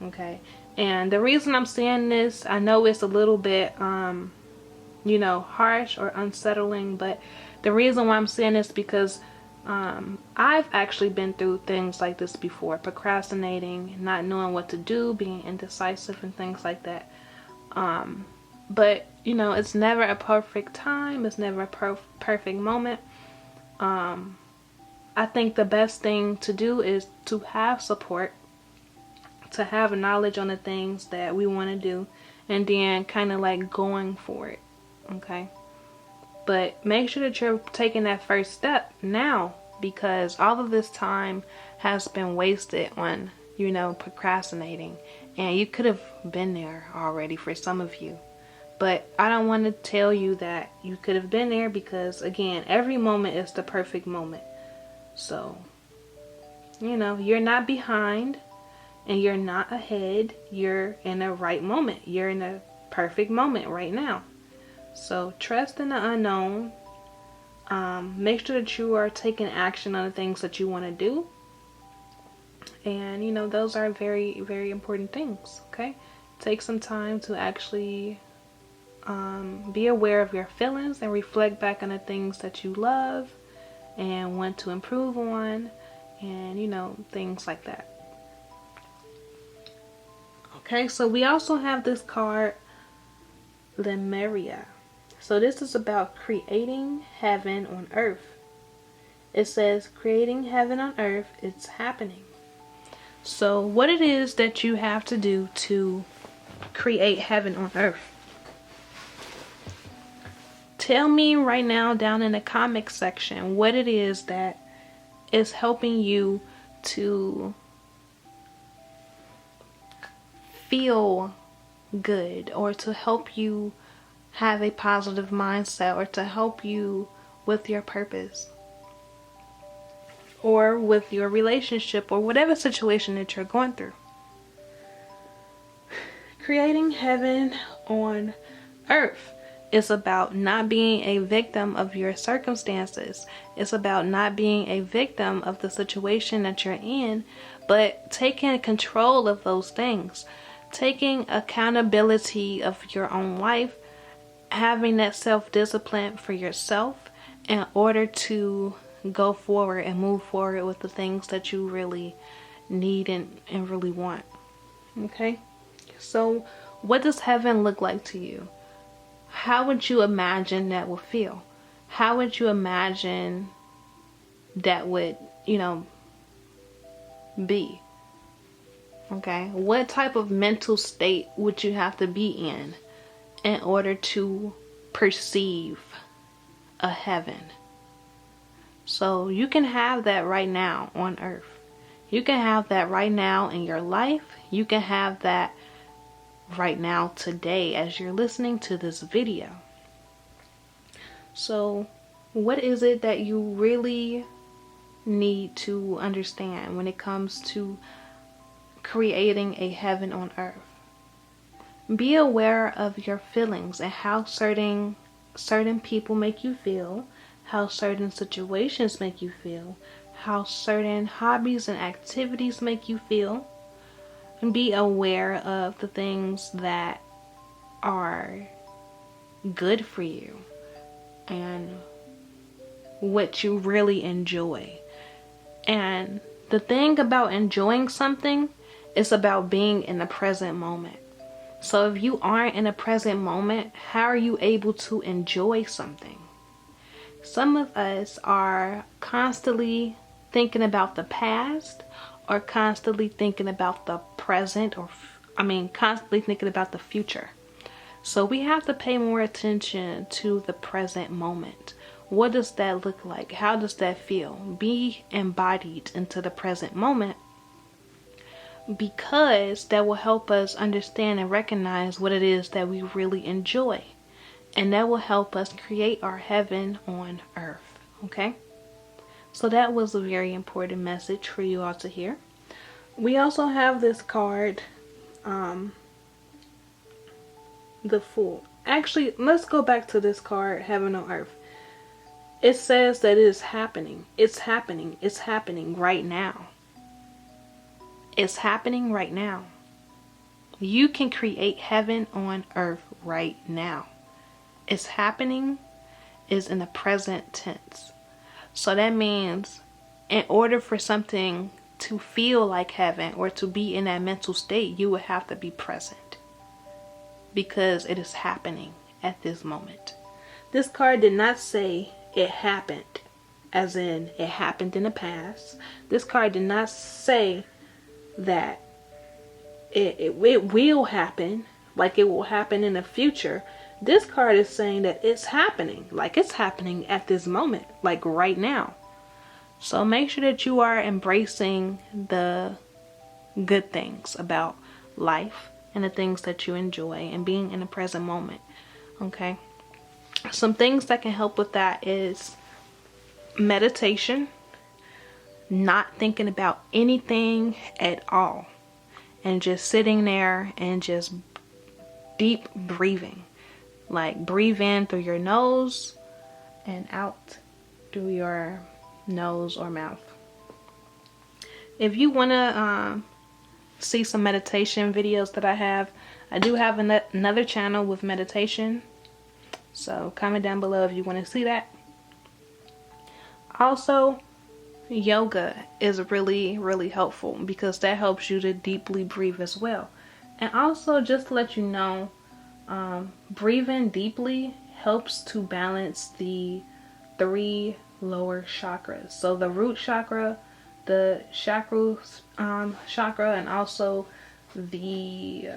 Okay? And the reason I'm saying this, I know it's a little bit, you know, harsh or unsettling, but the reason why I'm saying this because I've actually been through things like this before. Procrastinating, not knowing what to do, being indecisive and things like that. But, you know, it's never a perfect time. It's never a perfect moment. I think the best thing to do is to have support, to have knowledge on the things that we want to do, and then kind of like going for it, okay? But make sure that you're taking that first step now, because all of this time has been wasted on, you know, procrastinating, and you could have been there already for some of you. But I don't want to tell you that you could have been there, because again, every moment is the perfect moment. So, you know, you're not behind and you're not ahead. You're in the right moment. You're in a perfect moment right now. So trust in the unknown. Make sure that you are taking action on the things that you want to do. And, you know, those are very, very important things, okay? Take some time to actually be aware of your feelings and reflect back on the things that you love and want to improve on, and, you know, things like that. Okay, so we also have this card, Lemuria. So this is about creating heaven on earth. It says creating heaven on earth, it's happening. So what it is that you have to do to create heaven on earth. Tell me right now down in the comment section what it is that is helping you to feel good, or to help you have a positive mindset, or to help you with your purpose, or with your relationship, or whatever situation that you're going through. Creating heaven on earth is about not being a victim of your circumstances. It's about not being a victim of the situation that you're in, but taking control of those things. Taking accountability of your own life, having that self-discipline for yourself in order to go forward and move forward with the things that you really need and really want. Okay? So what does heaven look like to you? How would you imagine that would feel? How would you imagine that would, you know, be? Okay? What type of mental state would you have to be in order to perceive a heaven? So you can have that right now on earth. You can have that right now in your life. You can have that right now today as you're listening to this video. So what is it that you really need to understand when it comes to creating a heaven on earth? Be aware of your feelings and how certain people make you feel, how certain situations make you feel, how certain hobbies and activities make you feel. And be aware of the things that are good for you and what you really enjoy. And the thing about enjoying something is about being in the present moment. So if you aren't in the present moment, how are you able to enjoy something? Some of us are constantly thinking about the past, or constantly thinking about the present, or constantly thinking about the future. So we have to pay more attention to the present moment. What does that look like? How does that feel? Be embodied into the present moment, because that will help us understand and recognize what it is that we really enjoy. And that will help us create our heaven on earth. Okay? So that was a very important message for you all to hear. We also have this card, the Fool. Actually, let's go back to this card, Heaven on Earth. It says that it is happening. It's happening. It's happening right now. It's happening right now. You can create heaven on earth right now. It's happening is in the present tense. So that means in order for something to feel like heaven or to be in that mental state, you would have to be present, because it is happening at this moment. This card did not say it happened, as in it happened in the past. This card did not say that it will happen, like it will happen in the future. This card is saying that it's happening, like it's happening at this moment, like right now. So make sure that you are embracing the good things about life and the things that you enjoy and being in the present moment. Okay? Some things that can help with that is meditation, not thinking about anything at all, and just sitting there and just deep breathing. Like breathe in through your nose and out through your nose or mouth. If you want to see some meditation videos that I do have another channel with meditation. So comment down below if you want to see that. Also, yoga is really, really helpful, because that helps you to deeply breathe as well. And also, just to let you know, breathing deeply helps to balance the 3 lower chakras. So the root chakra, the chakra, and also the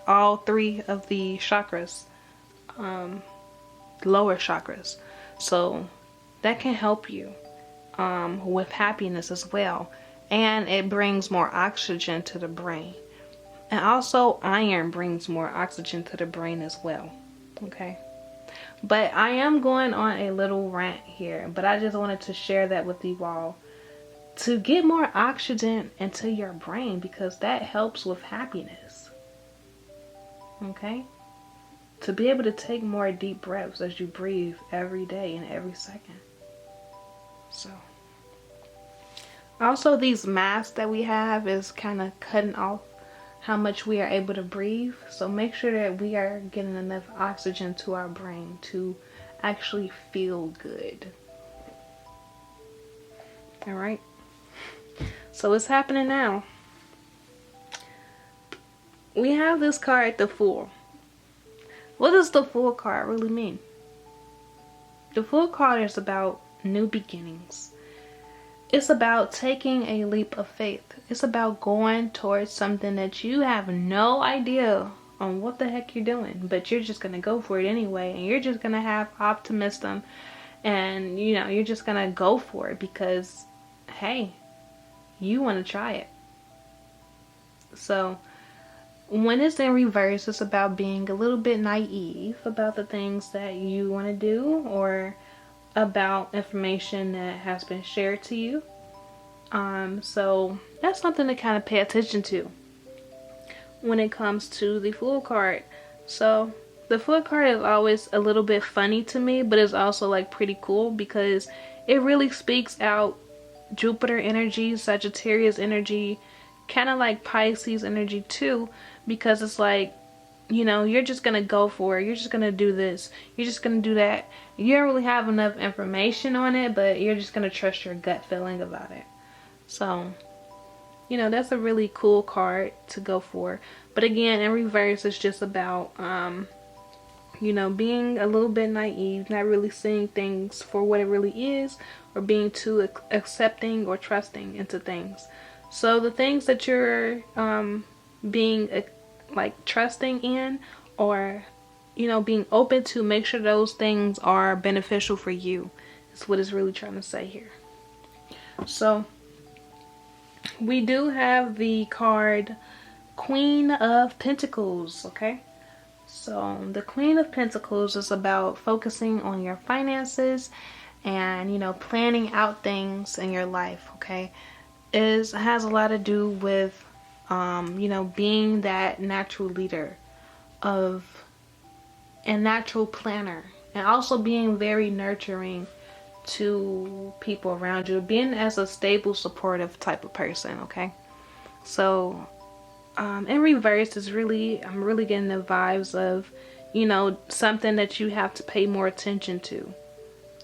all 3 of the chakras, lower chakras. So that can help you with happiness as well, and it brings more oxygen to the brain. And also iron brings more oxygen to the brain as well. Okay, but I am going on a little rant here, but I just wanted to share that with you all, to get more oxygen into your brain, because that helps with happiness. Okay, to be able to take more deep breaths as you breathe every day and every second. So also, these masks that we have is kind of cutting off how much we are able to breathe. So make sure that we are getting enough oxygen to our brain to actually feel good. All right. So it's happening now. We have this card, the Fool. What does the Fool card really mean? The Fool card is about new beginnings. It's about taking a leap of faith. It's about going towards something that you have no idea on what the heck you're doing, but you're just going to go for it anyway, and you're just going to have optimism, and you're just going to go for it because, hey, you want to try it. So when it's in reverse, it's about being a little bit naive about the things that you want to do, or about information that has been shared to you. So that's something to kind of pay attention to when it comes to the Fool card. So the Fool card is always a little bit funny to me, but it's also like pretty cool because it really speaks out Jupiter energy, Sagittarius energy, kind of like Pisces energy too, because it's like, you know, you're just gonna go for it. You're just gonna do this. You're just gonna do that. You don't really have enough information on it, but you're just gonna trust your gut feeling about it. So, you know, that's a really cool card to go for. But again, in reverse, it's just about, you know, being a little bit naive, not really seeing things for what it really is, or being too accepting or trusting into things. So the things that you're being like trusting in, or, you know, being open to, make sure those things are beneficial for you. That's what it's really trying to say here. So we do have the card Queen of Pentacles, okay? So the Queen of Pentacles is about focusing on your finances and, you know, planning out things in your life, okay? It has a lot to do with, you know, being that natural leader of and natural planner, and also being very nurturing to people around you, being as a stable, supportive type of person, okay? So in reverse is really, I'm really getting the vibes of, you know, something that you have to pay more attention to,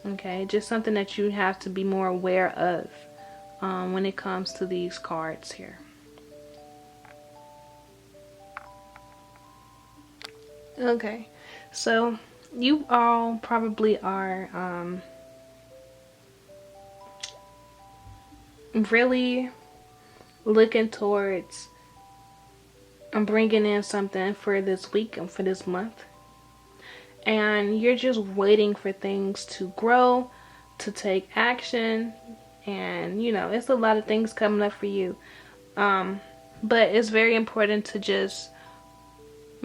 okay? Just something that you have to be more aware of when it comes to these cards here. Okay, so you all probably are really looking towards bringing in something for this week and for this month, and you're just waiting for things to grow, to take action, and, you know, it's a lot of things coming up for you, but it's very important to just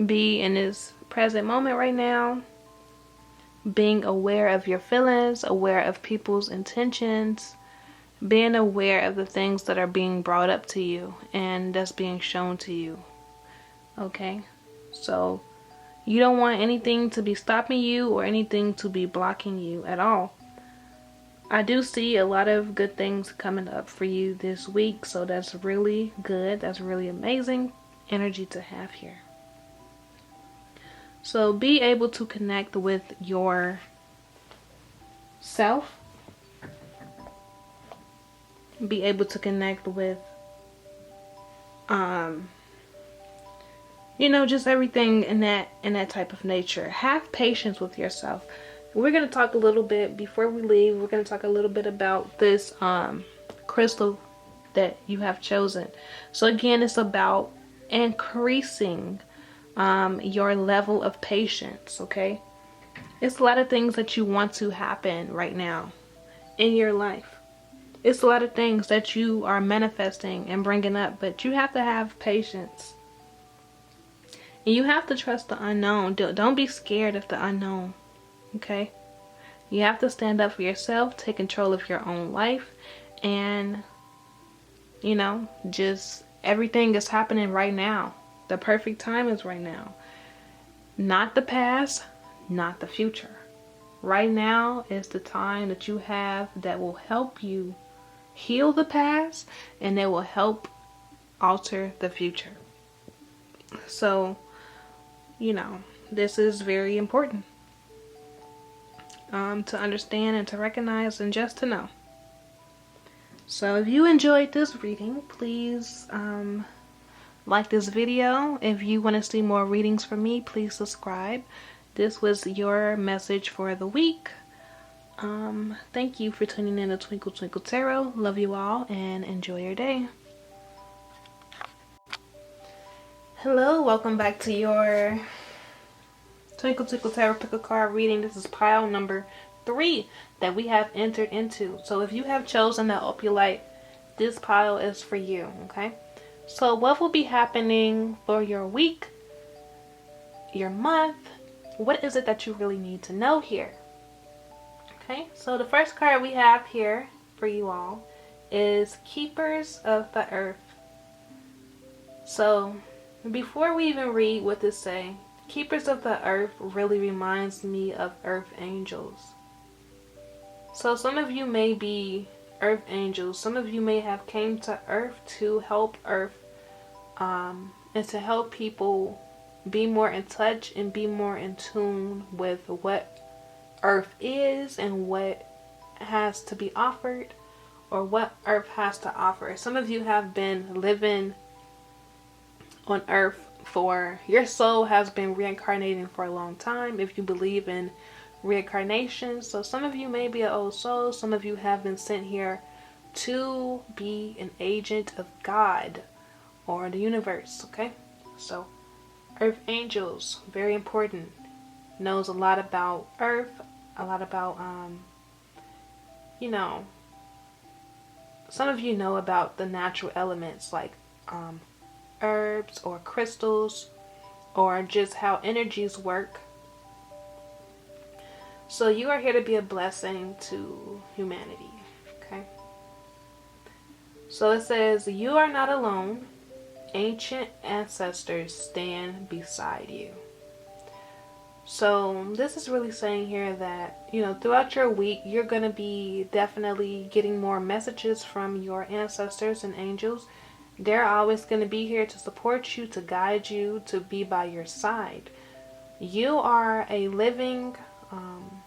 be in this present moment right now, being aware of your feelings, aware of people's intentions, being aware of the things that are being brought up to you and that's being shown to you, okay? So you don't want anything to be stopping you or anything to be blocking you at all. I do see a lot of good things coming up for you this week, so that's really good. That's really amazing energy to have here. So be able to connect with your self. Be able to connect with, you know, just everything in that type of nature. Have patience with yourself. We're going to talk a little bit, before we leave, we're going to talk a little bit about this crystal that you have chosen. So again, it's about increasing your level of patience, okay? It's a lot of things that you want to happen right now in your life. It's a lot of things that you are manifesting and bringing up, but you have to have patience. And you have to trust the unknown. Don't be scared of the unknown, okay? You have to stand up for yourself, take control of your own life, and, you know, just everything is happening right now. The perfect time is right now. Not the past, not the future. Right now is the time that you have that will help you heal the past, and it will help alter the future. So, you know, this is very important to understand and to recognize and just to know. So if you enjoyed this reading, please like this video. If you want to see more readings from me, please subscribe. This was your message for the week. Thank you for tuning in to Twinkle Twinkle Tarot. Love you all and enjoy your day. Hello, welcome back to your Twinkle Twinkle Tarot pick a card reading. This is pile number 3 that we have entered into. So if you have chosen the opulite, this pile is for you, okay? So what will be happening for your week, your month? What is it that you really need to know here? Okay, so the first card we have here for you all is Keepers of the Earth. So before we even read what this say, Keepers of the Earth really reminds me of earth angels. So some of you may be earth angels. Some of you may have came to earth to help earth and to help people be more in touch and be more in tune with what earth is and what has to be offered, or what earth has to offer. Some of you have been living on earth for, your soul has been reincarnating for a long time, if you believe in reincarnation. So some of you may be an old soul. Some of you have been sent here to be an agent of God or the universe. Okay, so earth angels, very important, knows a lot about earth, a lot about you know, some of you know about the natural elements like herbs or crystals, or just how energies work. So you are here to be a blessing to humanity. Okay, so it says, you are not alone. Ancient ancestors stand beside you. So this is really saying here that, you know, throughout your week, you're going to be definitely getting more messages from your ancestors and angels. They're always going to be here to support you, to guide you, to be by your side. You are a living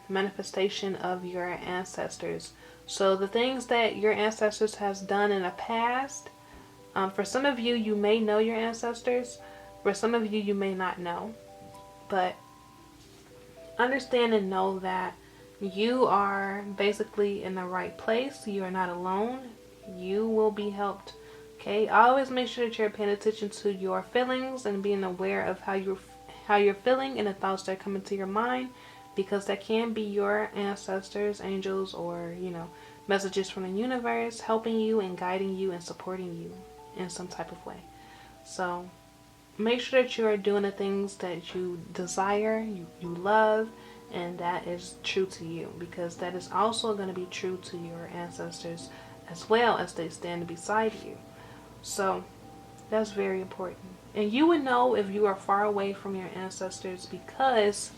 manifestation of your ancestors. So the things that your ancestors has done in the past, for some of you, you may know your ancestors. For some of you, you may not know. But understand and know that you are basically in the right place. You are not alone. You will be helped. Okay, always make sure that you're paying attention to your feelings and being aware of how you're feeling and the thoughts that come into your mind, because that can be your ancestors, angels, or, you know, messages from the universe helping you and guiding you and supporting you in some type of way. So make sure that you are doing the things that you desire, you love, and that is true to you, because that is also going to be true to your ancestors as well, as they stand beside you. So that's very important. And you would know if you are far away from your ancestors, because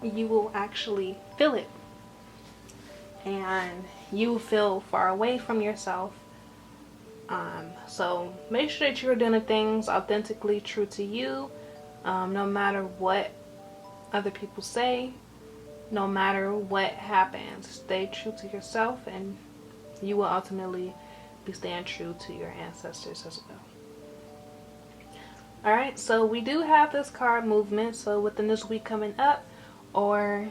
you will actually feel it. And you feel far away from yourself. So make sure that you're doing the things authentically true to you, no matter what other people say, no matter what happens. Stay true to yourself, and you will ultimately be staying true to your ancestors as well. Alright, so we do have this card movement. So within this week coming up, or,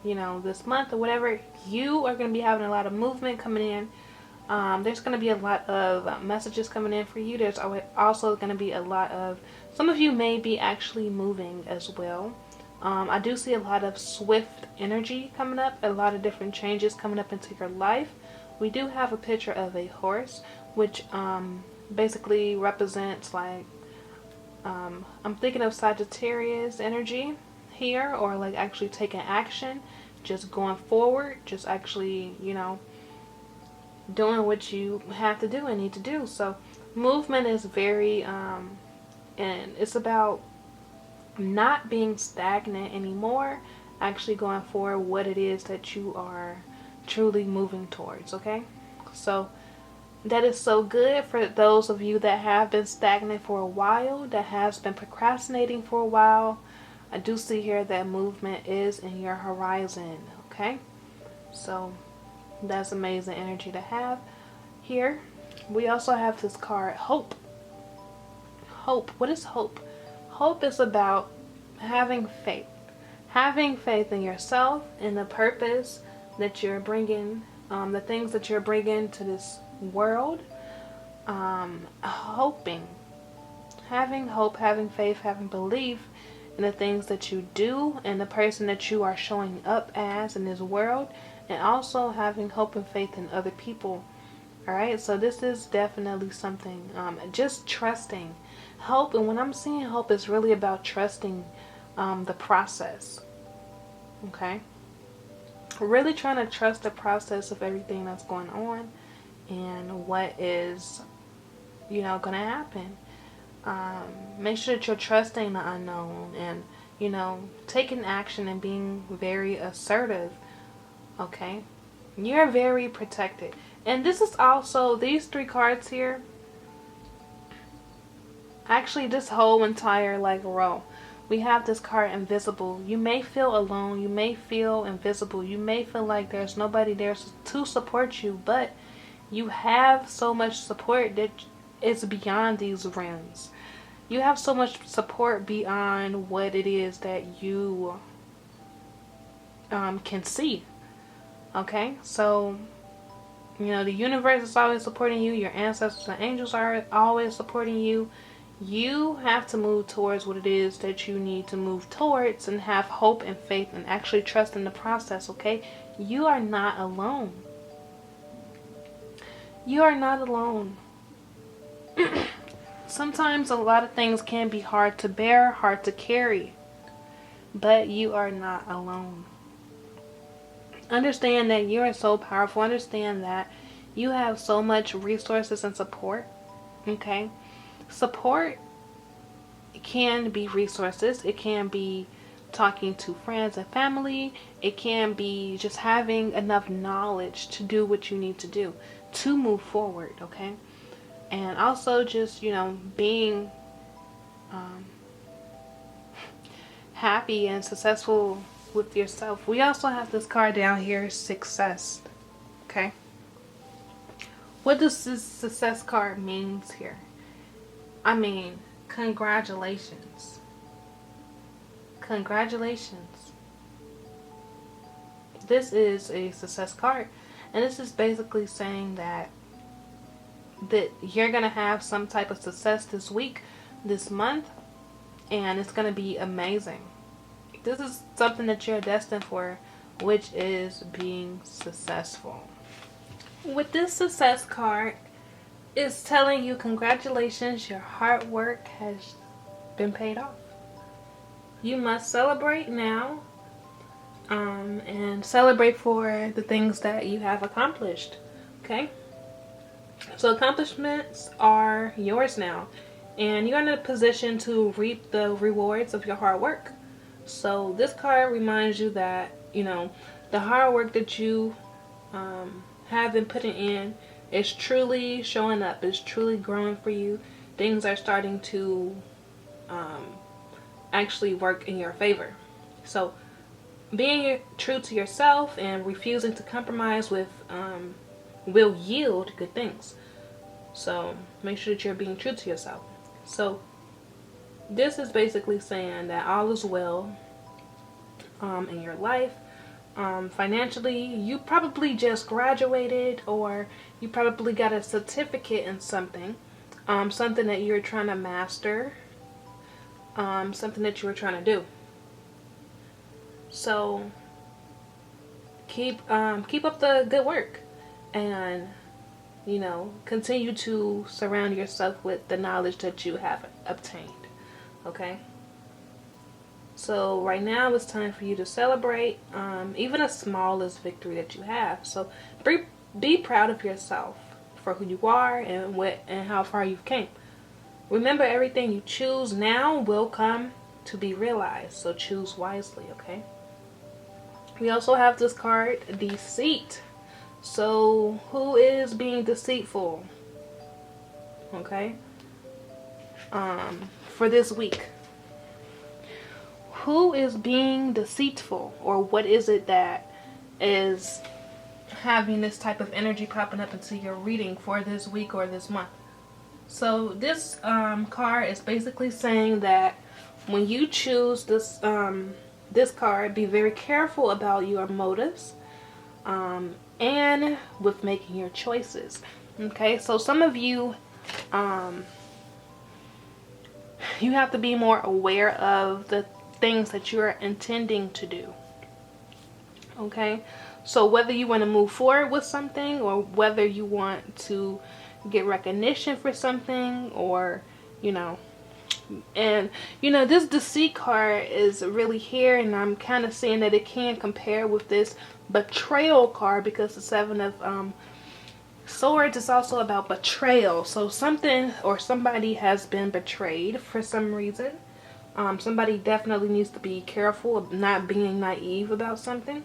you know, this month or whatever, you are going to be having a lot of movement coming in. There's going to be a lot of messages coming in for you. There's also going to be a lot of, some of you may be actually moving as well. I do see a lot of swift energy coming up, a lot of different changes coming up into your life. We do have a picture of a horse, which basically represents, like, I'm thinking of Sagittarius energy here, or like actually taking action, just going forward, just actually, you know, doing what you have to do and need to do. So movement is very and it's about not being stagnant anymore, actually going for what it is that you are truly moving towards. Okay, so that is so good for those of you that have been stagnant for a while, that has been procrastinating for a while. I do see here that movement is in your horizon. Okay, so that's amazing energy to have here. We also have this card, hope. Hope. What is hope? Hope is about having faith. Having faith in yourself, in the purpose that you're bringing, the things that you're bringing to this world. Hoping. Having hope, having faith, having belief in the things that you do and the person that you are showing up as in this world. And also having hope and faith in other people. All right, so this is definitely something, just trusting. Hope, and when I'm seeing hope, is really about trusting the process. Okay, really trying to trust the process of everything that's going on and what is, going to happen. Make sure that you're trusting the unknown and, taking action and being very assertive. Okay, you're very protected. And this is also, these three cards here, actually this whole entire like row, we have this card invisible. You may feel alone, you may feel invisible, you may feel like there's nobody there to support you, but you have so much support that it's beyond these realms. You have so much support beyond what it is that you can see. Okay, so the universe is always supporting you. Your ancestors and angels are always supporting you. You have to move towards what it is that you need to move towards and have hope and faith and actually trust in the process, okay? You are not alone. You are not alone. Sometimes a lot of things can be hard to bear, hard to carry, but you are not alone. Understand that you are so powerful. Understand that you have so much resources and support. Okay? Support can be resources. It can be talking to friends and family. It can be just having enough knowledge to do what you need to do to move forward. Okay? And also just, being happy and successful with yourself. We also have this card down here, success. Okay? What does this success card means here? I mean, congratulations. Congratulations. This is a success card. And this is basically saying that you're going to have some type of success this week, this month, and it's going to be amazing. This is something that you're destined for, which is being successful. With this success card, it's telling you congratulations, your hard work has been paid off. You must celebrate now, and celebrate for the things that you have accomplished. Okay? So accomplishments are yours now, and you're in a position to reap the rewards of your hard work. So this card reminds you that, the hard work that you have been putting in is truly showing up, is truly growing for you. Things are starting to actually work in your favor. So being true to yourself and refusing to compromise with will yield good things. So make sure that you're being true to yourself. So this is basically saying that all is well in your life. Financially, you probably just graduated, or you probably got a certificate in something, something that you're trying to master, something that you were trying to do. So keep up the good work, and continue to surround yourself with the knowledge that you have obtained. Okay? So right now it's time for you to celebrate even the smallest victory that you have. So be proud of yourself for who you are and how far you've came. Remember, everything you choose now will come to be realized. So choose wisely, okay? We also have this card, deceit. So who is being deceitful? Okay? For this week. Who is being deceitful, or what is it that is having this type of energy popping up into your reading for this week or this month? So this card is basically saying that when you choose this card, be very careful about your motives and with making your choices. Okay, so some of you you have to be more aware of the things that you're intending to do. Okay, so whether you want to move forward with something, or whether you want to get recognition for something, or you know, and this deceit card is really here, and I'm kind of saying that it can compare with this betrayal card, because the Seven of Swords is also about betrayal. So something or somebody has been betrayed for some reason. Somebody definitely needs to be careful of not being naive about something.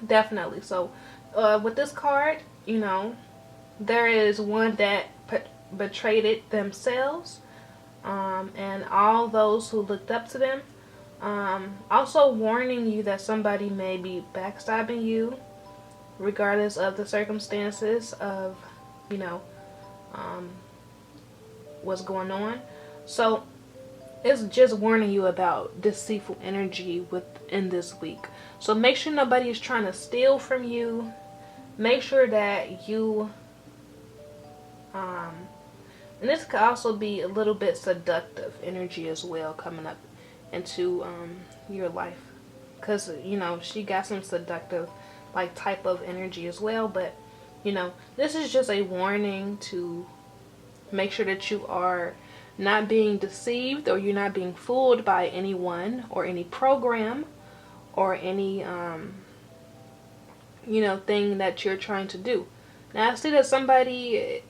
Definitely. So with this card, there is one that betrayed it themselves, and all those who looked up to them. Also warning you that somebody may be backstabbing you, regardless of the circumstances of, what's going on. So it's just warning you about deceitful energy within this week. So make sure nobody is trying to steal from you. Make sure that you, and this could also be a little bit seductive energy as well coming up into your life, because she got some seductive like type of energy as well. But this is just a warning to make sure that you are not being deceived, or you're not being fooled by anyone or any program or any thing that you're trying to do. Now I see that somebody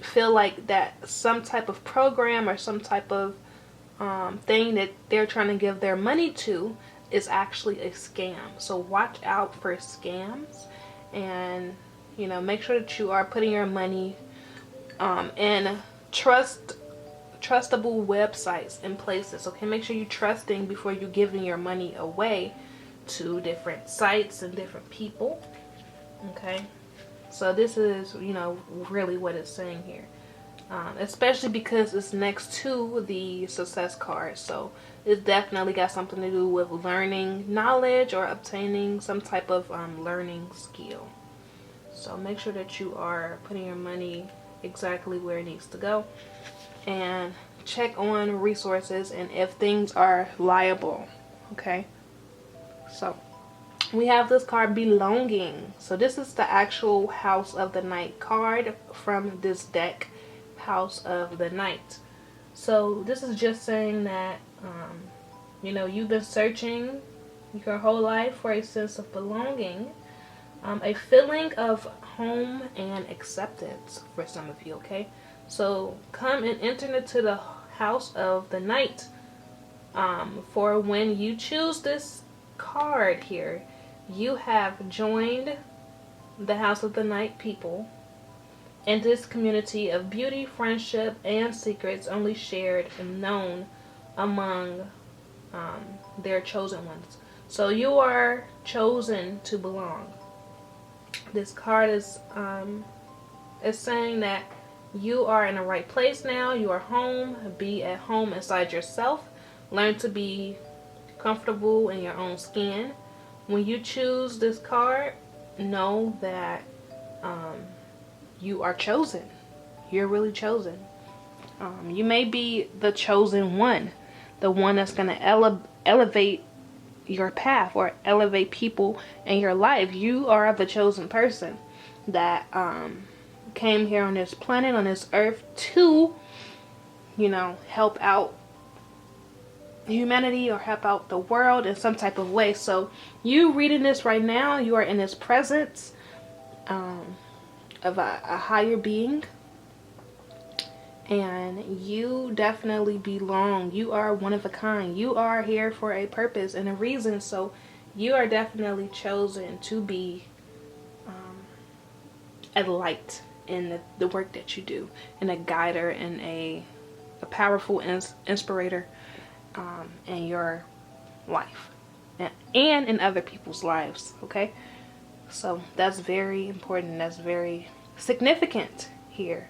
feel like that some type of program or some type of thing that they're trying to give their money to is actually a scam. So watch out for scams, and make sure that you are putting your money in trustable websites and places. Okay, make sure you're trusting before you're giving your money away to different sites and different people. Okay, so this is really what it's saying here, especially because it's next to the success card. So it's definitely got something to do with learning knowledge or obtaining some type of learning skill. So make sure that you are putting your money exactly where it needs to go, and check on resources and if things are liable. Okay, so we have this card, belonging. So this is the actual House of the Night card from this deck, House of the Night. So this is just saying that you've been searching your whole life for a sense of belonging, a feeling of home and acceptance for some of you. Okay, so come and enter into the House of the Night. For when you choose this card here, you have joined the House of the Night people in this community of beauty, friendship, and secrets only shared and known among their chosen ones. So you are chosen to belong. This card is saying that you are in the right place now. You are home. Be at home inside yourself. Learn to be comfortable in your own skin. When you choose this card, know that you are chosen. You're really chosen. You may be the chosen one, the one that's going to elevate your path or elevate people in your life. You are the chosen person that came here on this planet, on this earth, to help out humanity or help out the world in some type of way. So you reading this right now, you are in this presence of a higher being, and you definitely belong. You are one of a kind. You are here for a purpose and a reason. So you are definitely chosen to be a light in the work that you do, and a guider, and a powerful inspirator in your life and in other people's lives. Okay, so that's very important. That's very significant here,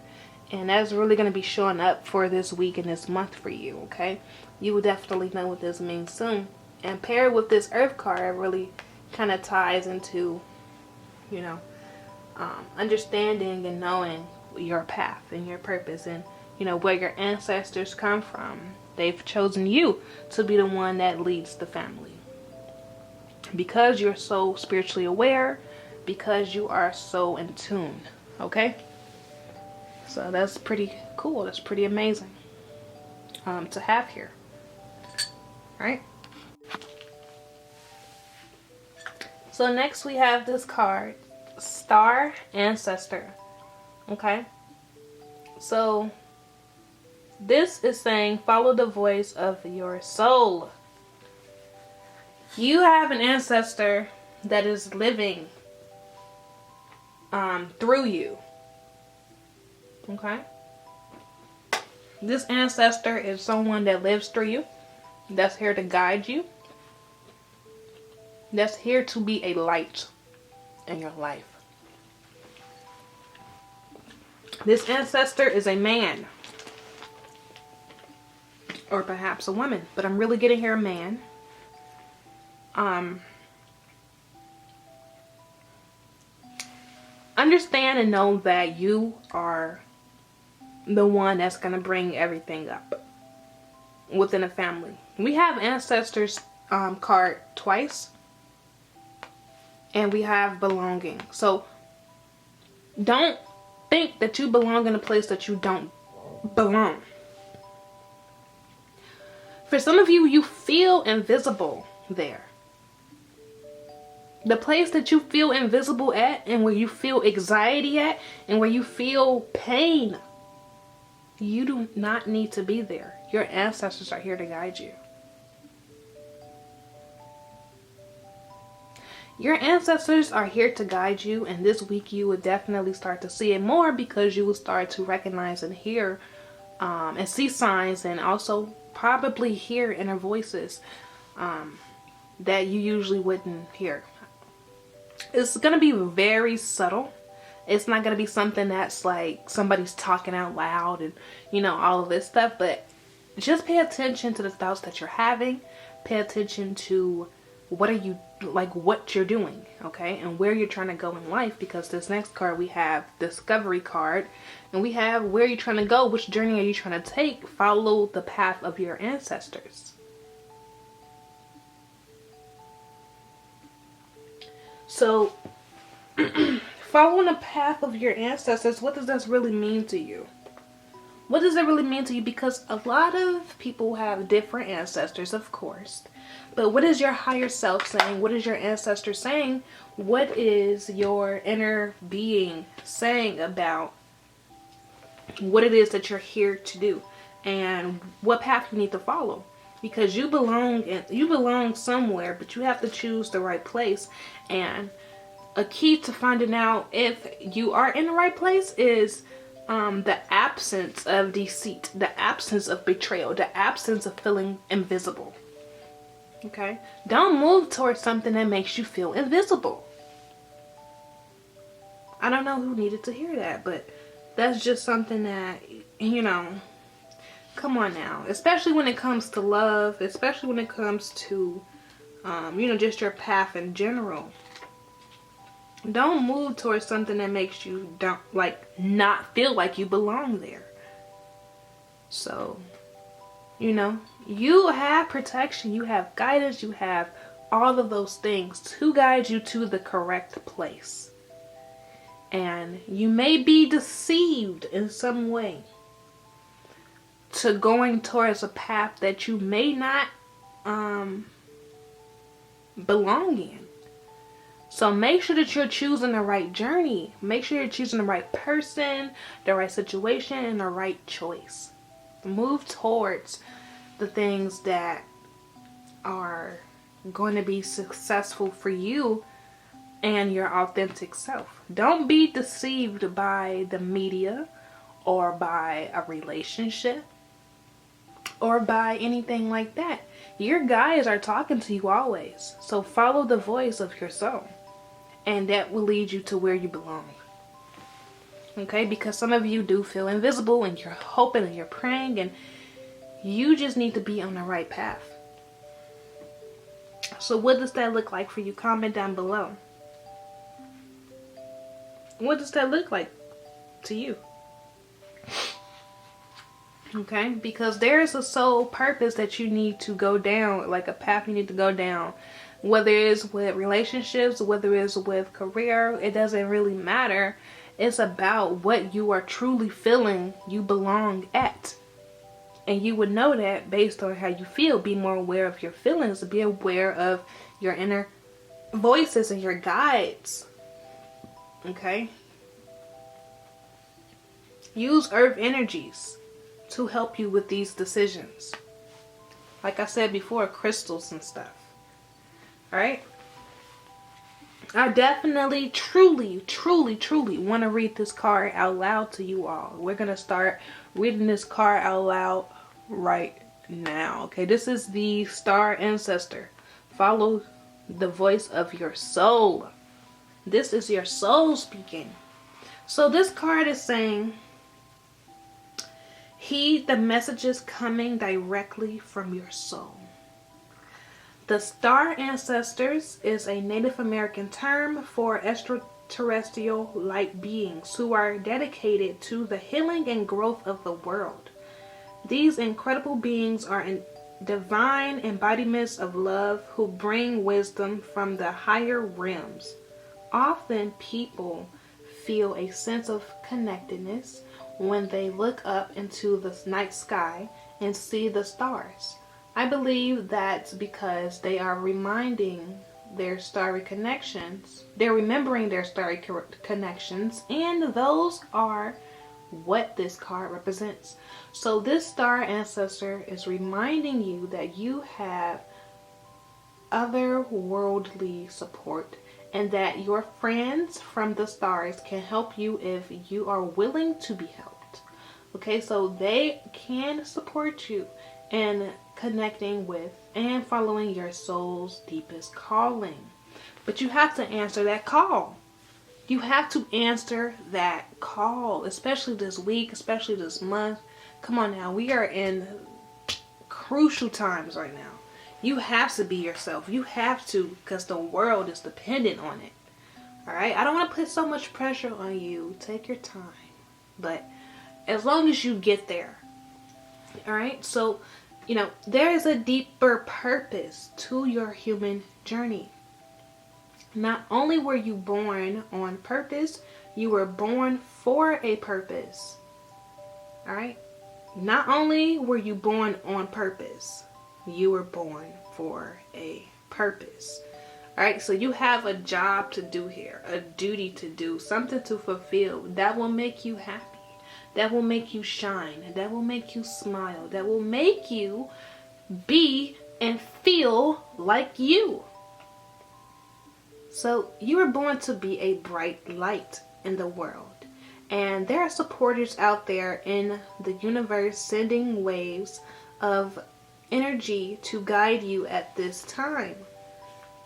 and that's really going to be showing up for this week and this month for you. Okay, you will definitely know what this means soon. And paired with this Earth card, it really kind of ties into understanding and knowing your path and your purpose, and where your ancestors come from. They've chosen you to be the one that leads the family. because you're so spiritually aware, because you are so in tune. Okay, so that's pretty cool. That's pretty amazing to have here, right? So next we have this card, Star Ancestor. Okay, so this is saying follow the voice of your soul. You have an ancestor that is living through you. Okay, this ancestor is someone that lives through you, that's here to guide you, that's here to be a light in your life. This ancestor is a man, or perhaps a woman, but I'm really getting here a man. Understand and know that you are the one that's going to bring everything up within a family. We have ancestors card twice, and we have belonging. So don't think that you belong in a place that you don't belong. For some of you, you feel invisible there. The place that you feel invisible at, and where you feel anxiety at, and where you feel pain, you do not need to be there. Your ancestors are here to guide you. Your ancestors are here to guide you, and this week you would definitely start to see it more, because you will start to recognize and hear and see signs, and also probably hear inner voices that you usually wouldn't hear. It's going to be very subtle. It's not going to be something that's like somebody's talking out loud and, you know, all of this stuff. But just pay attention to the thoughts that you're having. Pay attention to what you're doing, okay? And where you're trying to go in life. Because this next card, we have Discovery card. And we have where you're trying to go. Which journey are you trying to take? Follow the path of your ancestors. So, following the path of your ancestors, what does this really mean to you? What does it really mean to you? Because a lot of people have different ancestors, of course. But what is your higher self saying? What is your ancestor saying? What is your inner being saying about what it is that you're here to do? And what path you need to follow? Because you belong somewhere, but you have to choose the right place. And a key to finding out if you are in the right place is the absence of deceit, the absence of betrayal, the absence of feeling invisible. Okay? Don't move towards something that makes you feel invisible. I don't know who needed to hear that, but that's just something that, you know, come on now. Especially when it comes to love, especially when it comes to, you know, just your path in general. Don't move towards something that makes you not feel like you belong there. So, you know, you have protection, you have guidance, you have all of those things to guide you to the correct place. And you may be deceived in some way to going towards a path that you may not belong in. So make sure that you're choosing the right journey. Make sure you're choosing the right person, the right situation, and the right choice. Move towards the things that are going to be successful for you and your authentic self. Don't be deceived by the media or by a relationship or by anything like that. Your guides are talking to you always. So follow the voice of your soul. And that will lead you to where you belong. Okay? Because some of you do feel invisible and you're hoping and you're praying, and you just need to be on the right path. So what does that look like for you? Comment down below. What does that look like to you? Okay? Because there is a soul purpose that you need to go down, like a path you need to go down Whether it's with relationships, whether it's with career, it doesn't really matter. It's about what you are truly feeling you belong at. And you would know that based on how you feel. Be more aware of your feelings. Be aware of your inner voices and your guides. Okay? Use earth energies to help you with these decisions. Like I said before, crystals and stuff. Alright? I definitely, truly want to read this card out loud to you all. We're going to start reading this card out loud right now. Okay, this is the Star Ancestor. Follow the voice of your soul. This is your soul speaking. So this card is saying, heed the messages coming directly from your soul. The Star Ancestors is a Native American term for extraterrestrial light beings who are dedicated to the healing and growth of the world. These incredible beings are divine embodiments of love who bring wisdom from the higher realms. Often people feel a sense of connectedness when they look up into the night sky and see the stars. I believe that's because they are remembering their starry connections, and those are what this card represents. So this Star Ancestor is reminding you that you have otherworldly support and that your friends from the stars can help you if you are willing to be helped. Okay, so they can support you in connecting with and following your soul's deepest calling. But you have to answer that call. You have to answer that call, especially this week, especially this month. Come on now, we are in crucial times right now. You have to be yourself. You have to, because the world is dependent on it. Alright? I don't want to put so much pressure on you. Take your time. But as long as you get there. Alright? So, there is a deeper purpose to your human journey. Not only were you born on purpose, you were born for a purpose. Alright? Not only were you born on purpose, you were born for a purpose. Alright, so you have a job to do here, a duty to do, something to fulfill that will make you happy, that will make you shine, that will make you smile, that will make you be and feel like you. So you were born to be a bright light in the world. And there are supporters out there in the universe sending waves of energy to guide you at this time.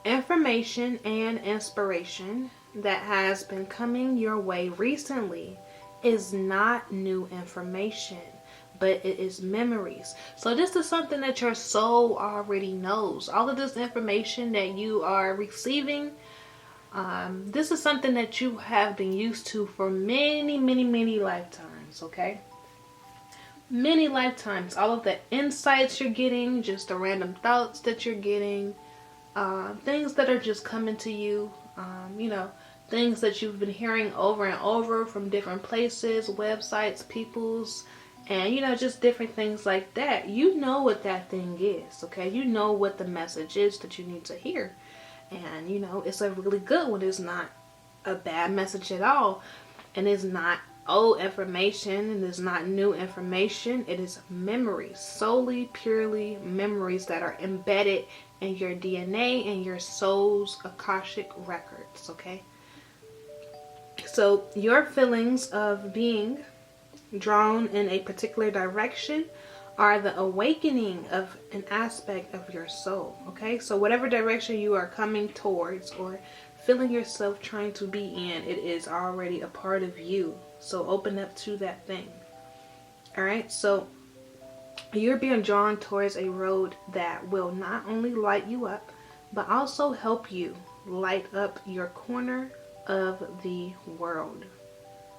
Information and inspiration that has been coming your way recently is not new information, but it is memories. So this is something that your soul already knows. All of this information that you are receiving, this is something that you have been used to for many lifetimes, okay? Many lifetimes. All of the insights you're getting, just the random thoughts that you're getting, things that are just coming to you, things that you've been hearing over and over from different places, websites, peoples, and just different things like that. You know what that thing is, okay? You know what the message is that you need to hear. And it's a really good one. It's not a bad message at all. And it's not old information, and it's not new information. It is memories, solely, purely memories that are embedded in your DNA and your soul's Akashic records, okay? So your feelings of being drawn in a particular direction are the awakening of an aspect of your soul, okay? So whatever direction you are coming towards or feeling yourself trying to be in, it is already a part of you. So open up to that thing. Alright, so you're being drawn towards a road that will not only light you up, but also help you light up your corner of the world.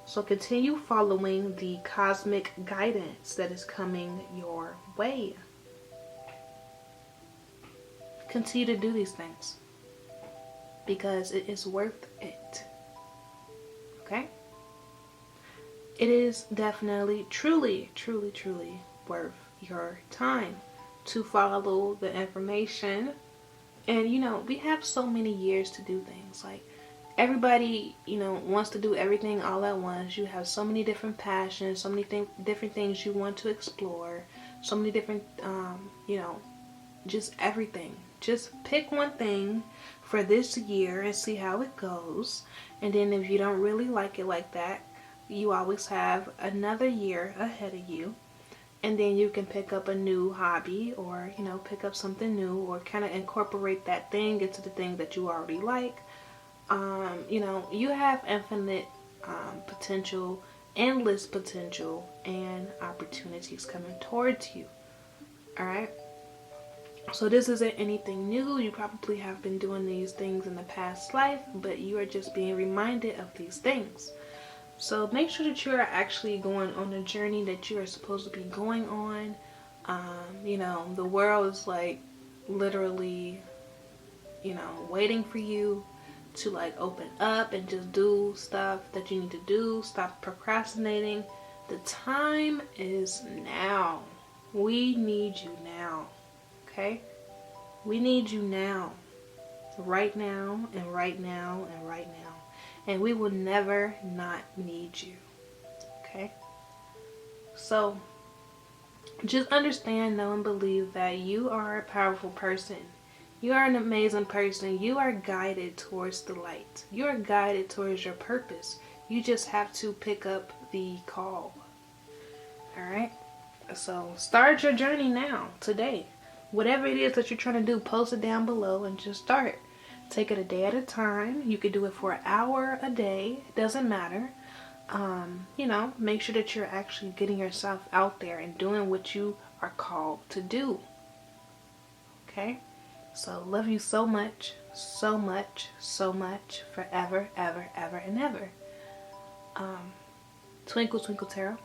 So continue following the cosmic guidance that is coming your way. continue to do these things because it is worth it. Okay? It is definitely, truly, truly, truly worth your time to follow the information. And you know, we have so many years to do things. Like, everybody, you know, wants to do everything all at once. You have so many different passions, so many different things you want to explore, so many different, you know, just everything. Just pick one thing for this year and see how it goes. And then if you don't really like it like that, you always have another year ahead of you. And then you can pick up a new hobby, or, you know, pick up something new, or kind of incorporate that thing into the thing that you already like. You know, you have infinite potential, endless potential, and opportunities coming towards you. Alright? So this isn't anything new. You probably have been doing these things in the past life, but you are just being reminded of these things. So make sure that you are actually going on the journey that you are supposed to be going on. You know, the world is like literally, you know, waiting for you to like open up and just do stuff that you need to do. Stop procrastinating. The time is now. We need you now. Okay? We need you now. Right now, and right now, and right now. And we will never not need you. Okay? So, just understand, know, and believe that you are a powerful person. You are an amazing person. You are guided towards the light. You are guided towards your purpose. You just have to pick up the call. Alright? So, start your journey now, today. Whatever it is that you're trying to do, post it down below and just start. Take it a day at a time. You could do it for an hour a day. It doesn't matter. You know, make sure that you're actually getting yourself out there and doing what you are called to do. Okay? So, love you so much, so much, so much, forever, ever, ever, and ever. Twinkle Twinkle Tarot.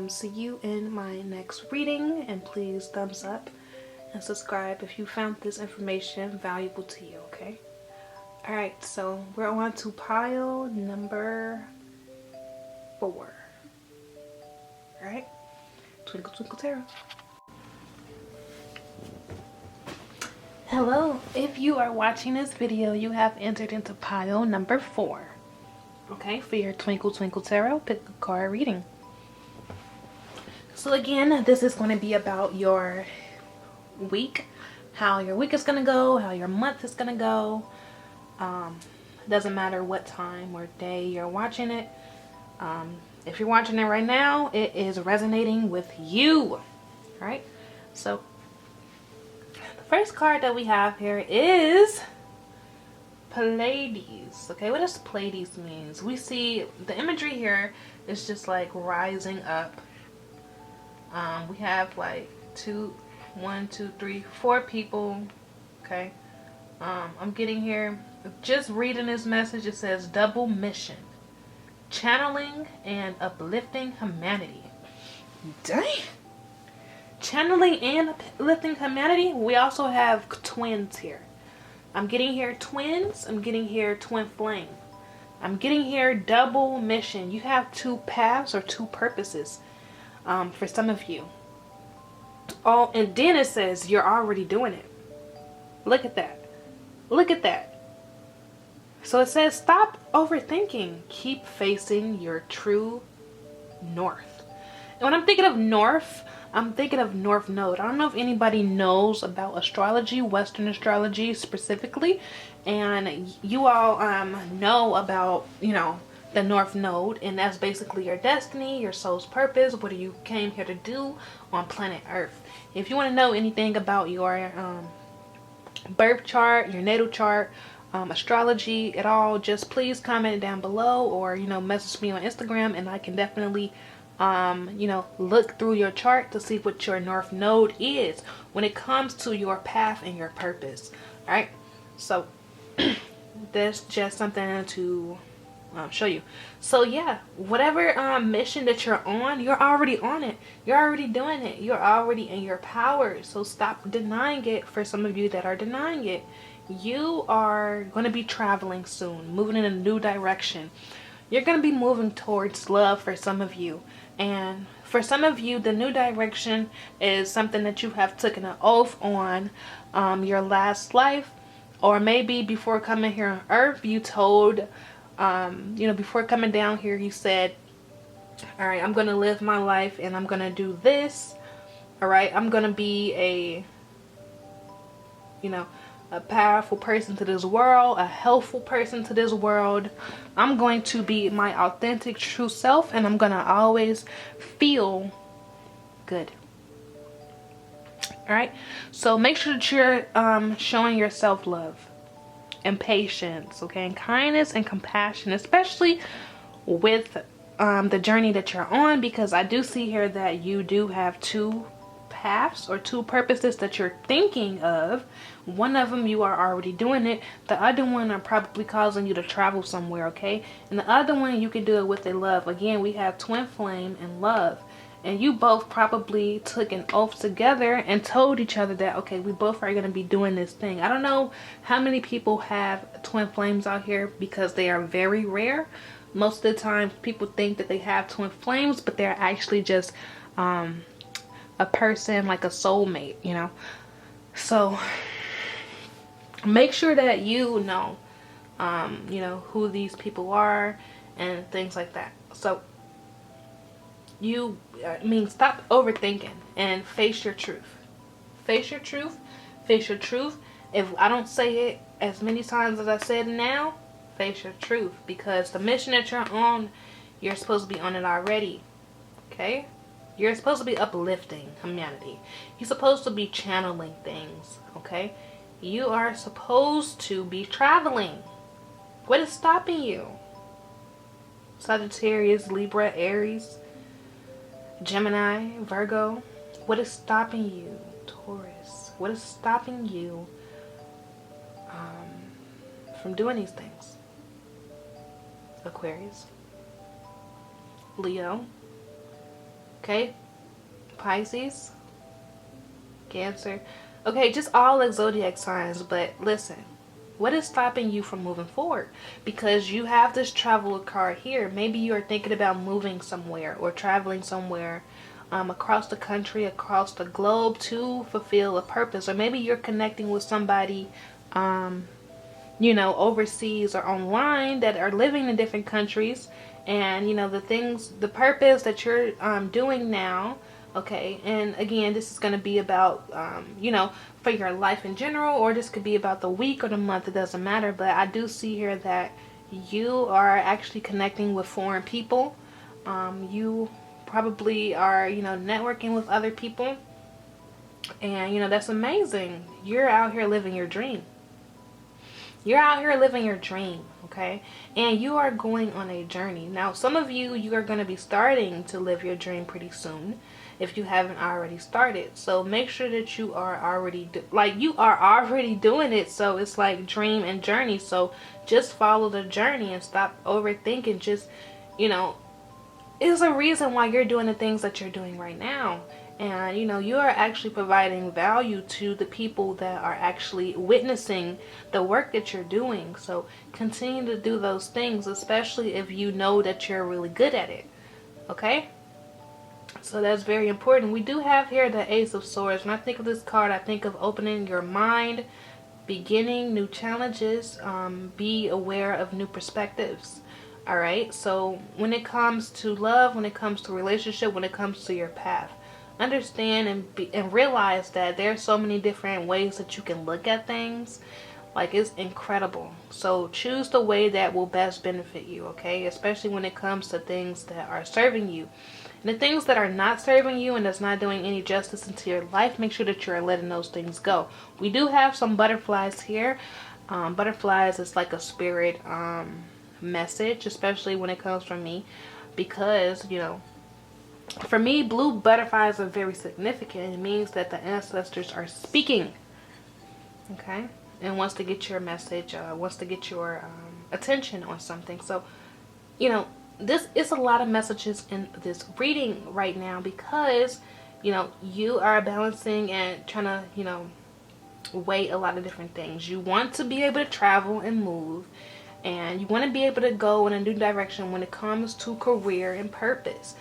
See you in my next reading, and please thumbs up and subscribe if you found this information valuable to you, okay? Alright, so we're on to pile number 4. Alright? Twinkle Twinkle Tarot. Hello, if you are watching this video, you have entered into pile number 4. Okay, for your Twinkle Twinkle Tarot, pick a card reading. So again, this is going to be about your week, how your week is going to go, how your month is going to go. Doesn't matter what time or day you're watching it. If you're watching it right now, it is resonating with you. Alright, so the first card that we have here is Pleiades. Okay, what does Pleiades means? We see the imagery here is just like rising up. We have like 4 people. Okay, I'm getting here, just reading this message. It says double mission, channeling and uplifting humanity. Dang, channeling and uplifting humanity. We also have twins here. I'm getting here twins. I'm getting here twin flame. I'm getting here double mission. You have 2 paths or 2 purposes. For some of you. Oh, and then it says you're already doing it. Look at that. Look at that. So it says stop overthinking. Keep facing your true north. And when I'm thinking of north, I'm thinking of North Node. I don't know if anybody knows about astrology, Western astrology specifically, and you all know about, you know, the North Node, and that's basically your destiny, your soul's purpose, what you came here to do on planet Earth. If you want to know anything about your birth chart, your natal chart, astrology at all, just please comment down below, or, you know, message me on Instagram, and I can definitely you know, look through your chart to see what your North Node is when it comes to your path and your purpose. All right, so that's just something to show you. So yeah, whatever mission that you're already on it. You're already doing it. You're already in your power. So stop denying it. For some of you that are denying it, you are going to be traveling soon, moving in a new direction. You're going to be moving towards love for some of you. And for some of you, the new direction is something that you have taken an oath on your last life. Or maybe before coming here on earth, you told, you know, before coming down here, you said, all right, I'm going to live my life and I'm going to do this. All right, I'm going to be a, you know, a powerful person to this world, a helpful person to this world. I'm going to be my authentic true self, and I'm going to always feel good. All right, so make sure that you're showing yourself love and patience, okay, and kindness and compassion, especially with the journey that you're on, because I do see here that you do have two paths or two purposes that you're thinking of. One of them, you are already doing it. The other one are probably causing you to travel somewhere, okay? And the other one, you can do it with a love. Again, we have twin flame and love. And you both probably took an oath together and told each other that, okay, we both are going to be doing this thing. I don't know how many people have twin flames out here, because they are very rare. Most of the time, people think that they have twin flames, but they're actually just a person, like a soulmate, you know. So make sure that you know who these people are and things like that. So stop overthinking and face your truth. Face your truth. Face your truth. If I don't say it as many times as I said now, face your truth, because the mission that you're on, you're supposed to be on it already. Okay? You're supposed to be uplifting humanity. You're supposed to be channeling things. Okay? You are supposed to be traveling. What is stopping you? Sagittarius, Libra, Aries, Gemini, Virgo. What is stopping you? Taurus. What is stopping you from doing these things? Aquarius, Leo, okay, Pisces, Cancer. Okay, just all like zodiac signs. But listen, what is stopping you from moving forward? Because you have this travel card here. Maybe you're thinking about moving somewhere or traveling somewhere across the country, across the globe, to fulfill a purpose. Or maybe you're connecting with somebody you know, overseas or online that are living in different countries. And you know, the purpose that you're doing now. Okay, and again, this is going to be about, you know, for your life in general, or this could be about the week or the month. It doesn't matter. But I do see here that you are actually connecting with foreign people. You probably are, you know, networking with other people. And, you know, that's amazing. You're out here living your dream. You're out here living your dream, okay? And you are going on a journey. Now, some of you are going to be starting to live your dream pretty soon, if you haven't already started. So make sure that you are already doing it. So it's like dream and journey. So just follow the journey and stop overthinking. Just, you know, there's a reason why you're doing the things that you're doing right now. And you know, you are actually providing value to the people that are actually witnessing the work that you're doing. So continue to do those things, especially if you know that you're really good at it. Okay? So that's very important. We do have here the Ace of Swords. When I think of this card, I think of opening your mind, beginning new challenges, be aware of new perspectives. Alright? So when it comes to love, when it comes to relationship, when it comes to your path, understand and realize that there's so many different ways that you can look at things. Like, it's incredible. So choose the way that will best benefit you, okay? Especially when it comes to things that are serving you. And the things that are not serving you and that's not doing any justice into your life, make sure that you're letting those things go. We do have some butterflies here. Butterflies is like a spirit message, especially when it comes from me. Because, you know, for me, blue butterflies are very significant. It means that the ancestors are speaking, okay, and wants to get your message, wants to get your attention on something. So you know, this is a lot of messages in this reading right now, because, you know, you are balancing and trying to, you know, weigh a lot of different things. You want to be able to travel and move, and you want to be able to go in a new direction when it comes to career and purpose.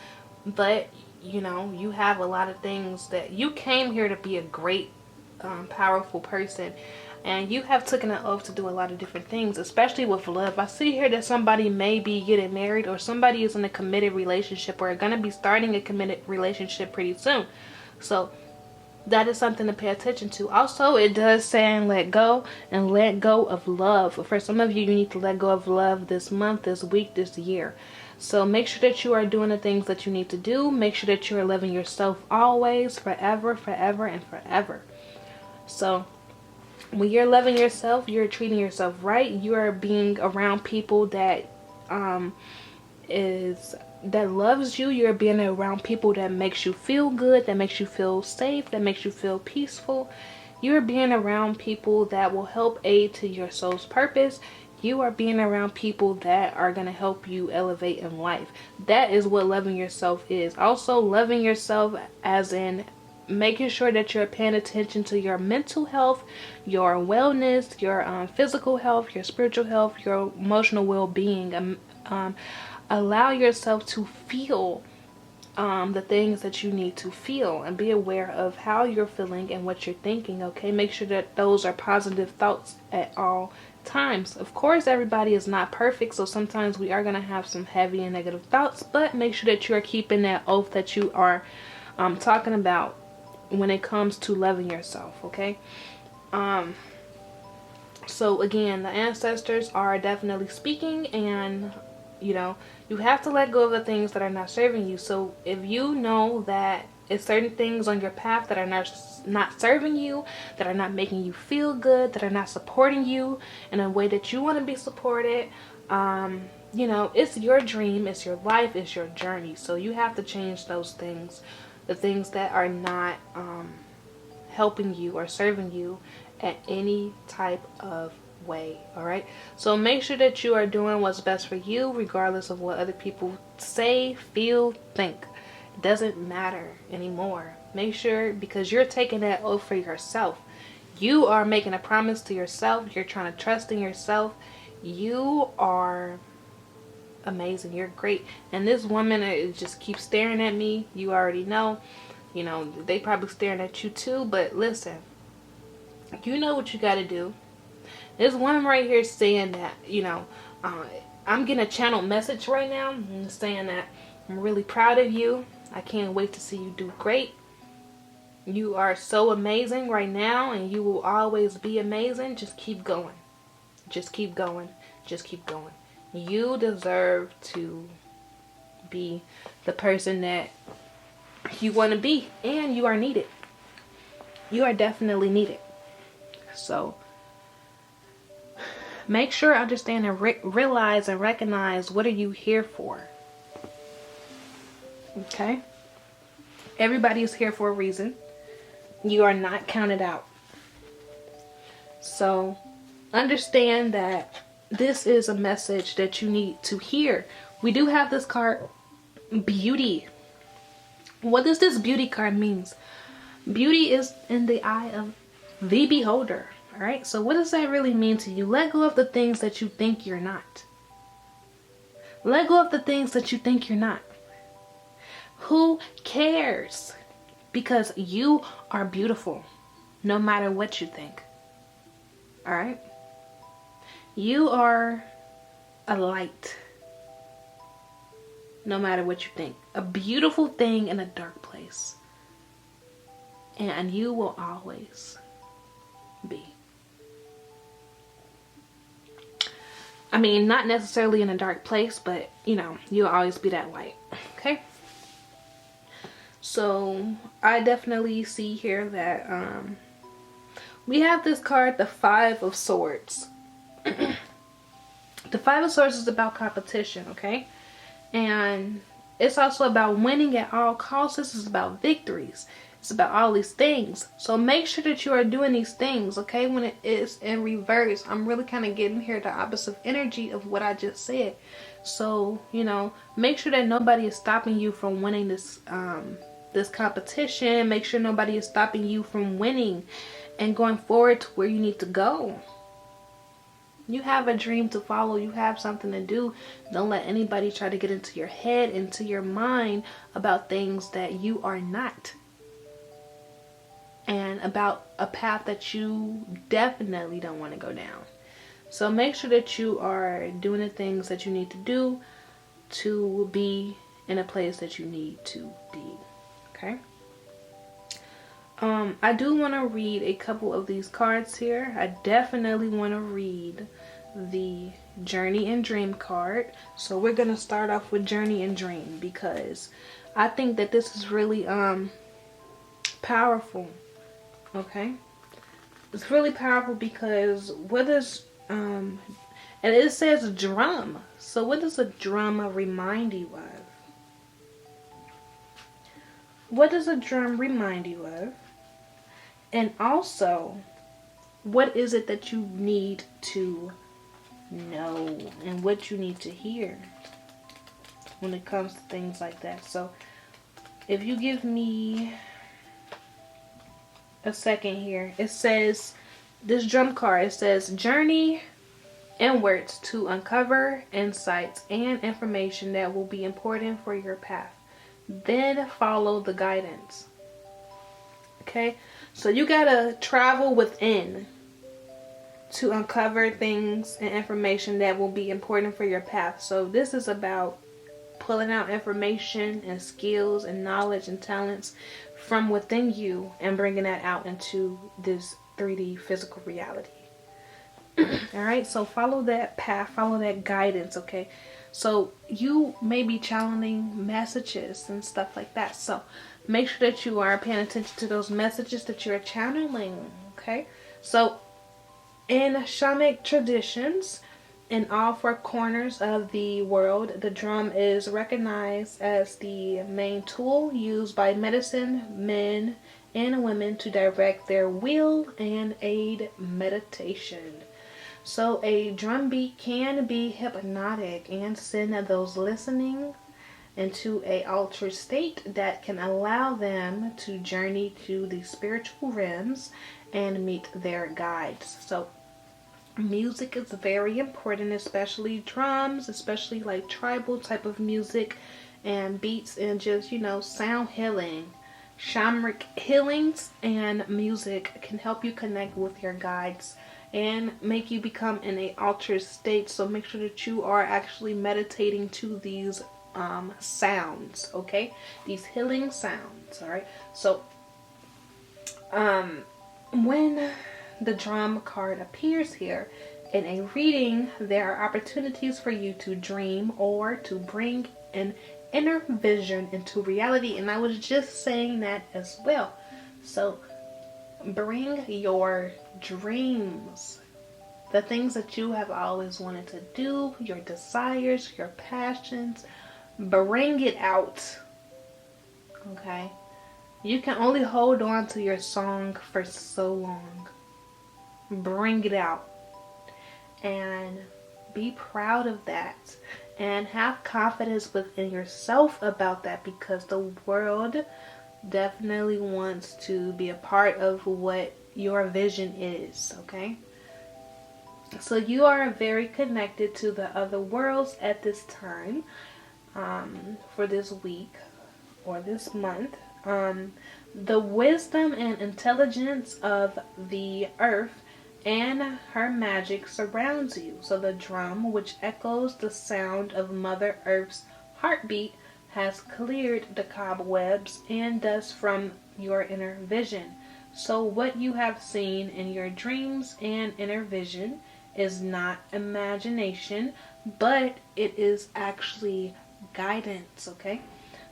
But, you know, you have a lot of things that you came here to be a great, powerful person. And you have taken an oath to do a lot of different things, especially with love. I see here that somebody may be getting married, or somebody is in a committed relationship, or are going to be starting a committed relationship pretty soon. So that is something to pay attention to. Also, it does say let go, and let go of love. For some of you, you need to let go of love this month, this week, this year. So make sure that you are doing the things that you need to do. Make sure that you are loving yourself always, forever, forever, and forever. So when you're loving yourself, you're treating yourself right. You are being around people that loves you. You're being around people that makes you feel good, that makes you feel safe, that makes you feel peaceful. You're being around people that will help aid to your soul's purpose. You are being around people that are going to help you elevate in life. That is what loving yourself is. Also, loving yourself as in making sure that you're paying attention to your mental health, your wellness, your physical health, your spiritual health, your emotional well-being. Allow yourself to feel the things that you need to feel, and be aware of how you're feeling and what you're thinking. Okay, make sure that those are positive thoughts at all times. Of course, everybody is not perfect, so sometimes we are going to have some heavy and negative thoughts, but make sure that you are keeping that oath that you are talking about when it comes to loving yourself. Okay, so again, the ancestors are definitely speaking, and you know, you have to let go of the things that are not serving you. So if you know that it's certain things on your path that are not serving you, that are not making you feel good, that are not supporting you in a way that you want to be supported, you know, it's your dream, it's your life, it's your journey. So you have to change those things, the things that are not helping you or serving you at any type of way. All right, so make sure that you are doing what's best for you, regardless of what other people say, feel, think. It doesn't matter anymore. Make sure, because you're taking that oath for yourself. You are making a promise to yourself. You're trying to trust in yourself. You are amazing. You're great. And this woman just keeps staring at me. You already know. You know, they probably staring at you too. But listen, you know what you got to do. This woman right here saying that, you know, I'm getting a channel message right now saying that I'm really proud of you. I can't wait to see you do great. You are so amazing right now, and you will always be amazing. Just keep going. Just keep going. Just keep going. You deserve to be the person that you want to be, and you are needed. You are definitely needed. So make sure, understand, and realize and recognize, what are you here for? Okay? Everybody is here for a reason. You are not counted out. So understand that this is a message that you need to hear. We do have this card, beauty. What does this beauty card means? Beauty is in the eye of the beholder. All right, so what does that really mean to you? Let go of the things that you think you're not. Let go of the things that you think you're not. Who cares? Because you are beautiful, no matter what you think. All right? You are a light, no matter what you think. A beautiful thing in a dark place. And you will always be. I mean, not necessarily in a dark place, but, you know, you'll always be that light. Okay? So, I definitely see here that we have this card, the Five of Swords. The Five of Swords is about competition, okay? And it's also about winning at all costs. This is about victories. It's about all these things. So make sure that you are doing these things, okay? When it is in reverse, I'm really kind of getting here the opposite energy of what I just said. So, you know, make sure that nobody is stopping you from winning this this competition. Make sure nobody is stopping you from winning and going forward to where you need to go. You have a dream to follow. You have something to do. Don't let anybody try to get into your head, into your mind about things that you are not. And about a path that you definitely don't want to go down. So make sure that you are doing the things that you need to do to be in a place that you need to be. Okay? I do want to read a couple of these cards here. I definitely want to read the Journey and Dream card. So we're going to start off with Journey and Dream because I think that this is really powerful. Okay? It's really powerful because what is and it says drum. So what does a drum remind you of? What does a drum remind you of? And also, what is it that you need to know and what you need to hear when it comes to things like that? So, if you give me a second here, it says, this drum card, it says, journey inwards to uncover insights and information that will be important for your path. Then follow the guidance. Okay? So you gotta travel within to uncover things and information that will be important for your path. So this is about pulling out information and skills and knowledge and talents from within you and bringing that out into this 3D physical reality. Alright, so follow that path, follow that guidance, okay? So you may be channeling messages and stuff like that. So make sure that you are paying attention to those messages that you're channeling, okay? So in shamanic traditions, in all four corners of the world, the drum is recognized as the main tool used by medicine men and women to direct their will and aid meditation. So a drum beat can be hypnotic and send those listening into a altered state that can allow them to journey to the spiritual realms and meet their guides. So music is very important, especially drums, especially like tribal type of music and beats, and just, you know, sound healing. Shamanic healings and music can help you connect with your guides and make you become in a altered state. So make sure that you are actually meditating to these sounds, okay? These healing sounds, all right? So when the drum card appears here in a reading, there are opportunities for you to dream or to bring an inner vision into reality. And I was just saying that as well. So bring your dreams, the things that you have always wanted to do, your desires, your passions, bring it out. Okay? You can only hold on to your song for so long. Bring it out and be proud of that and have confidence within yourself about that, because the world definitely wants to be a part of what your vision is. Okay, so you are very connected to the other worlds at this time, for this week or this month. The wisdom and intelligence of the earth and her magic surrounds you. So the drum, which echoes the sound of Mother Earth's heartbeat, has cleared the cobwebs and dust from your inner vision. So what you have seen in your dreams and inner vision is not imagination, but it is actually guidance, okay?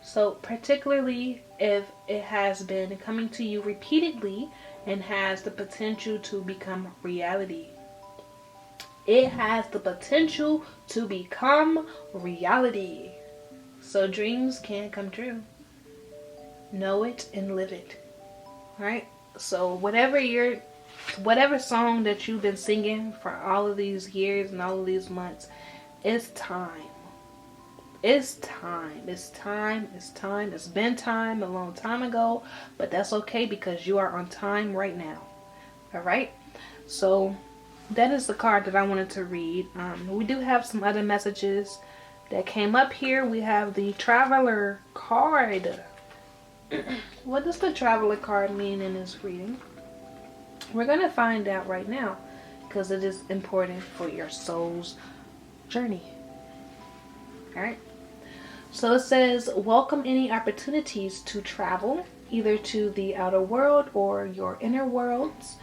So particularly if it has been coming to you repeatedly and has the potential to become reality. It has the potential to become reality. So dreams can come true. Know it and live it. Right? So whatever song that you've been singing for all of these years and all of these months, it's time. It's time. It's time. It's time. It's been time a long time ago, but that's okay because you are on time right now. All right? So that is the card that I wanted to read. We do have some other messages that came up here. We have the Traveler card. What does the Traveler card mean in this reading? We're going to find out right now because it is important for your soul's journey. All right. So it says, welcome any opportunities to travel, either to the outer world or your inner worlds.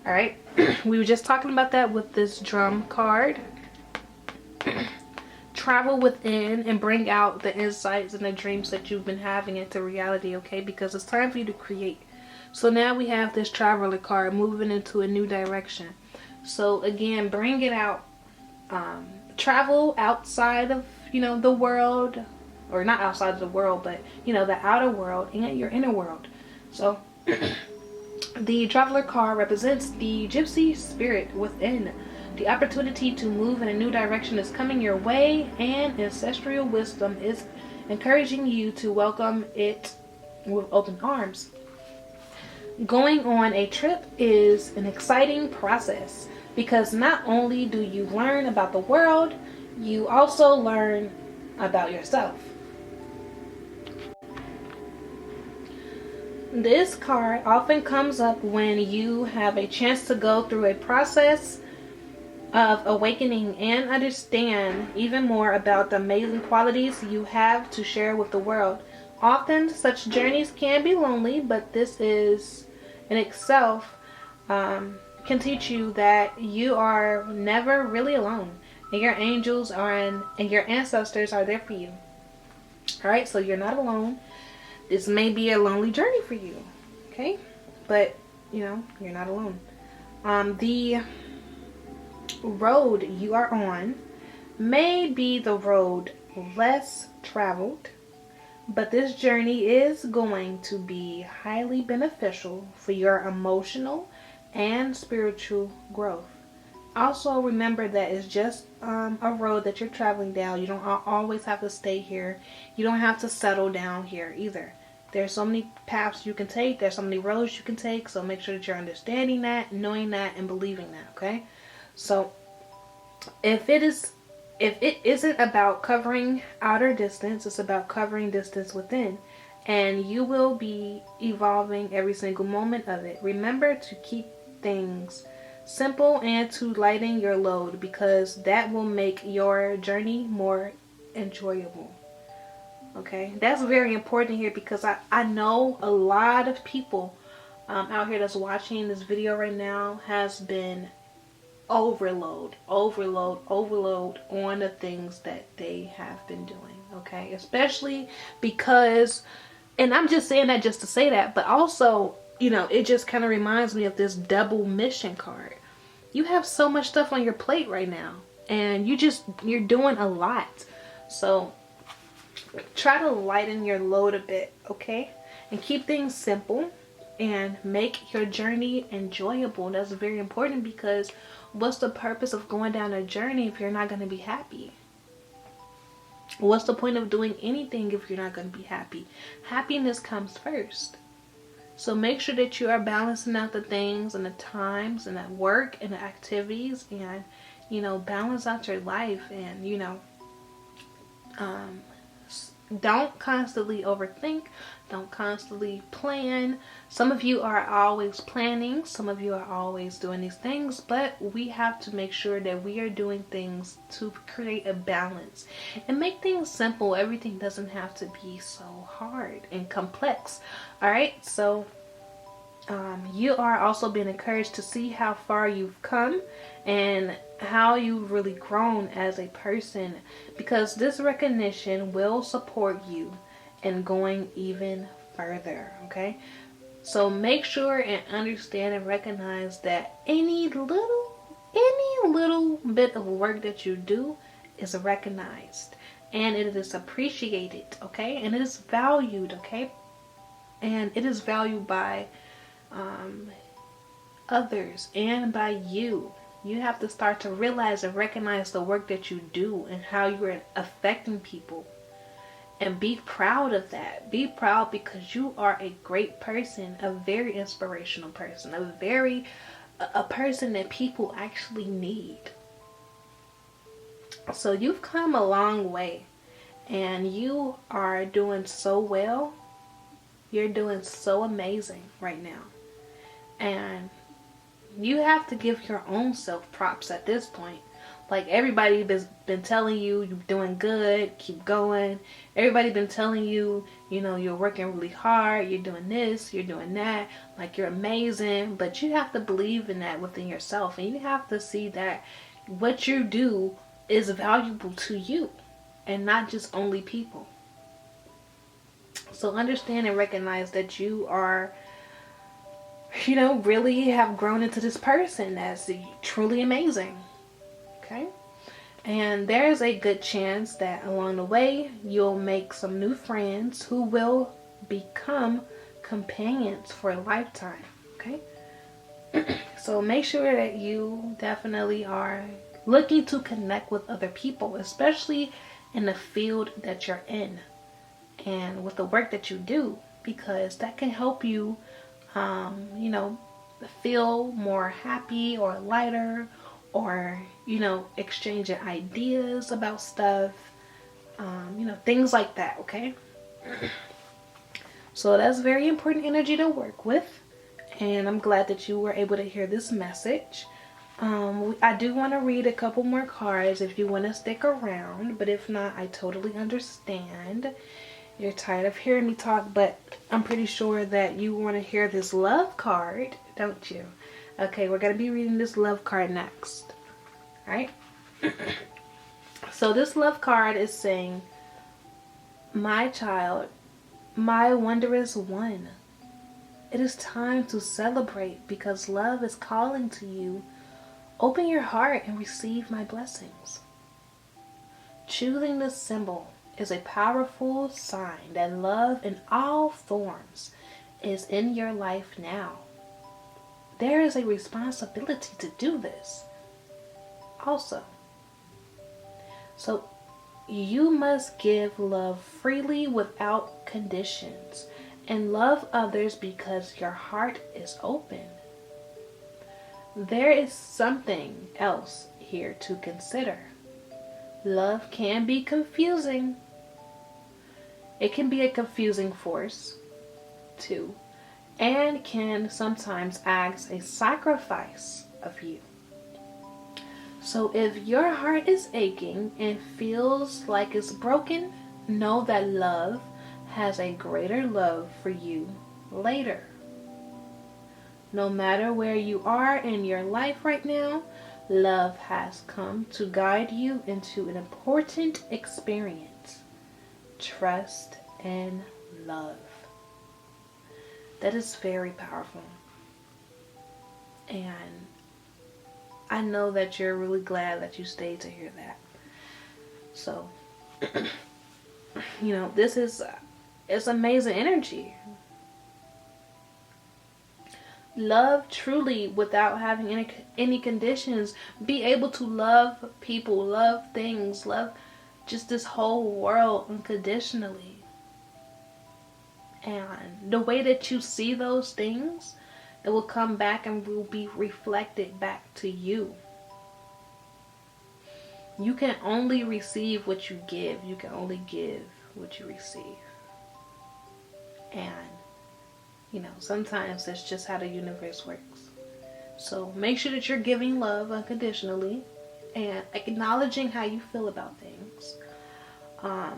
All right. We were just talking about that with this drum card. Travel within and bring out the insights and the dreams that you've been having into reality, okay? Because it's time for you to create. So now we have this Traveler card moving into a new direction. So again, bring it out. Travel outside of, the world. Or not outside of the world, but, the outer world and your inner world. So the Traveler card represents the gypsy spirit within. The opportunity to move in a new direction is coming your way, and ancestral wisdom is encouraging you to welcome it with open arms. Going on a trip is an exciting process because not only do you learn about the world, you also learn about yourself. This card often comes up when you have a chance to go through a process of awakening and understand even more about the amazing qualities you have to share with the world. Often such journeys can be lonely, but this is in itself can teach you that you are never really alone, and your angels and your ancestors are there for you. All right, so you're not alone. This may be a lonely journey for you, okay? But, you're not alone. The road you are on may be the road less traveled, but this journey is going to be highly beneficial for your emotional and spiritual growth. Also, remember that it's just a road that you're traveling down. You don't always have to stay here. You don't have to settle down here either. There's so many paths you can take. There's so many roads you can take. So make sure that you're understanding that, knowing that, and believing that, okay? So if it isn't about covering outer distance, it's about covering distance within. And you will be evolving every single moment of it. Remember to keep things simple and to lighten your load, because that will make your journey more enjoyable. Okay, that's very important here, because I know a lot of people out here that's watching this video right now has been overload on the things that they have been doing. Okay, especially because, and I'm just saying that just to say that, but also, it just kind of reminds me of this double mission card. You have so much stuff on your plate right now, and you're doing a lot. So try to lighten your load a bit, okay? And keep things simple and make your journey enjoyable. That's very important, because what's the purpose of going down a journey if you're not going to be happy? What's the point of doing anything if you're not going to be happy? Happiness comes first. So make sure that you are balancing out the things and the times and the work and the activities, and balance out your life, and don't constantly overthink. Don't constantly plan. Some of you are always planning. Some of you are always doing these things. But we have to make sure that we are doing things to create a balance and make things simple. Everything doesn't have to be so hard and complex. Alright, so you are also being encouraged to see how far you've come and how you've really grown as a person, because this recognition will support you in going even further. Okay, so make sure and understand and recognize that any little bit of work that you do is recognized, and it is appreciated, okay, and it is valued, okay, and it is valued by others and by you. You have to start to realize and recognize the work that you do and how you're affecting people. And be proud of that. Be proud because you are a great person, a very inspirational person, a person that people actually need. So you've come a long way and you are doing so well. You're doing so amazing right now. And you have to give your own self props at this point. Like, everybody been telling you you're doing good, keep going. Everybody been telling you, you're working really hard, you're doing this, you're doing that, like you're amazing. But you have to believe in that within yourself, and you have to see that what you do is valuable to you and not just only people. So understand and recognize that you are, really have grown into this person that's truly amazing. Okay? And there's a good chance that along the way you'll make some new friends who will become companions for a lifetime. Okay? So make sure that you definitely are looking to connect with other people, especially in the field that you're in and with the work that you do, because that can help you, feel more happy or lighter, or exchanging ideas about stuff, things like that. Okay, so that's very important energy to work with, and I'm glad that you were able to hear this message. I do want to read a couple more cards if you want to stick around, but if not, I totally understand. You're tired of hearing me talk, but I'm pretty sure that you want to hear this love card, don't you? Okay, we're going to be reading this love card next. Alright? So this love card is saying, my child, my wondrous one, it is time to celebrate because love is calling to you. Open your heart and receive my blessings. Choosing this symbol is a powerful sign that love in all forms is in your life now. There is a responsibility to do this also. So you must give love freely without conditions and love others because your heart is open. There is something else here to consider. Love can be confusing. It can be a confusing force too, and can sometimes ask a sacrifice of you. So if your heart is aching and feels like it's broken, know that love has a greater love for you later. No matter where you are in your life right now, love has come to guide you into an important experience. Trust and love. That is very powerful. And I know that you're really glad that you stayed to hear that. So, it's amazing energy. Love truly without having any conditions. Be able to love people, love things, love just this whole world unconditionally. And the way that you see those things, it will come back and will be reflected back to you. You can only receive what you give. You can only give what you receive. And sometimes that's just how the universe works. So make sure that you're giving love unconditionally and acknowledging how you feel about things.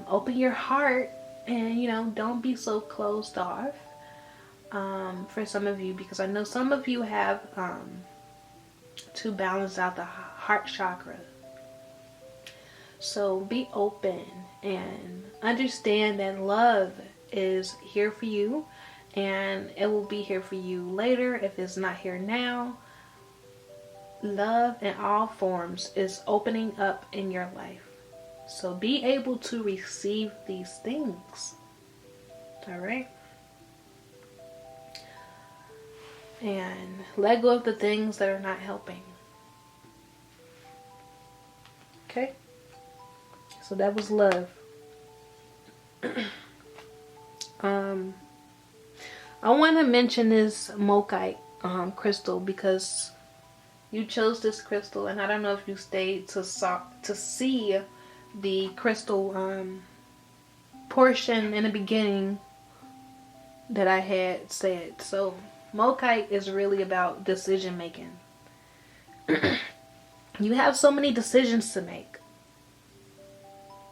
Open your heart and, don't be so closed off for some of you, because I know some of you have to balance out the heart chakra. So be open and understand that love is here for you. And it will be here for you later if it's not here now. Love in all forms is opening up in your life. So be able to receive these things. Alright? and let go of the things that are not helping. Okay? So that was love. I want to mention this Mokite crystal because you chose this crystal, and I don't know if you stayed to see the crystal portion in the beginning that I had said. So Mokite is really about decision making. You have so many decisions to make.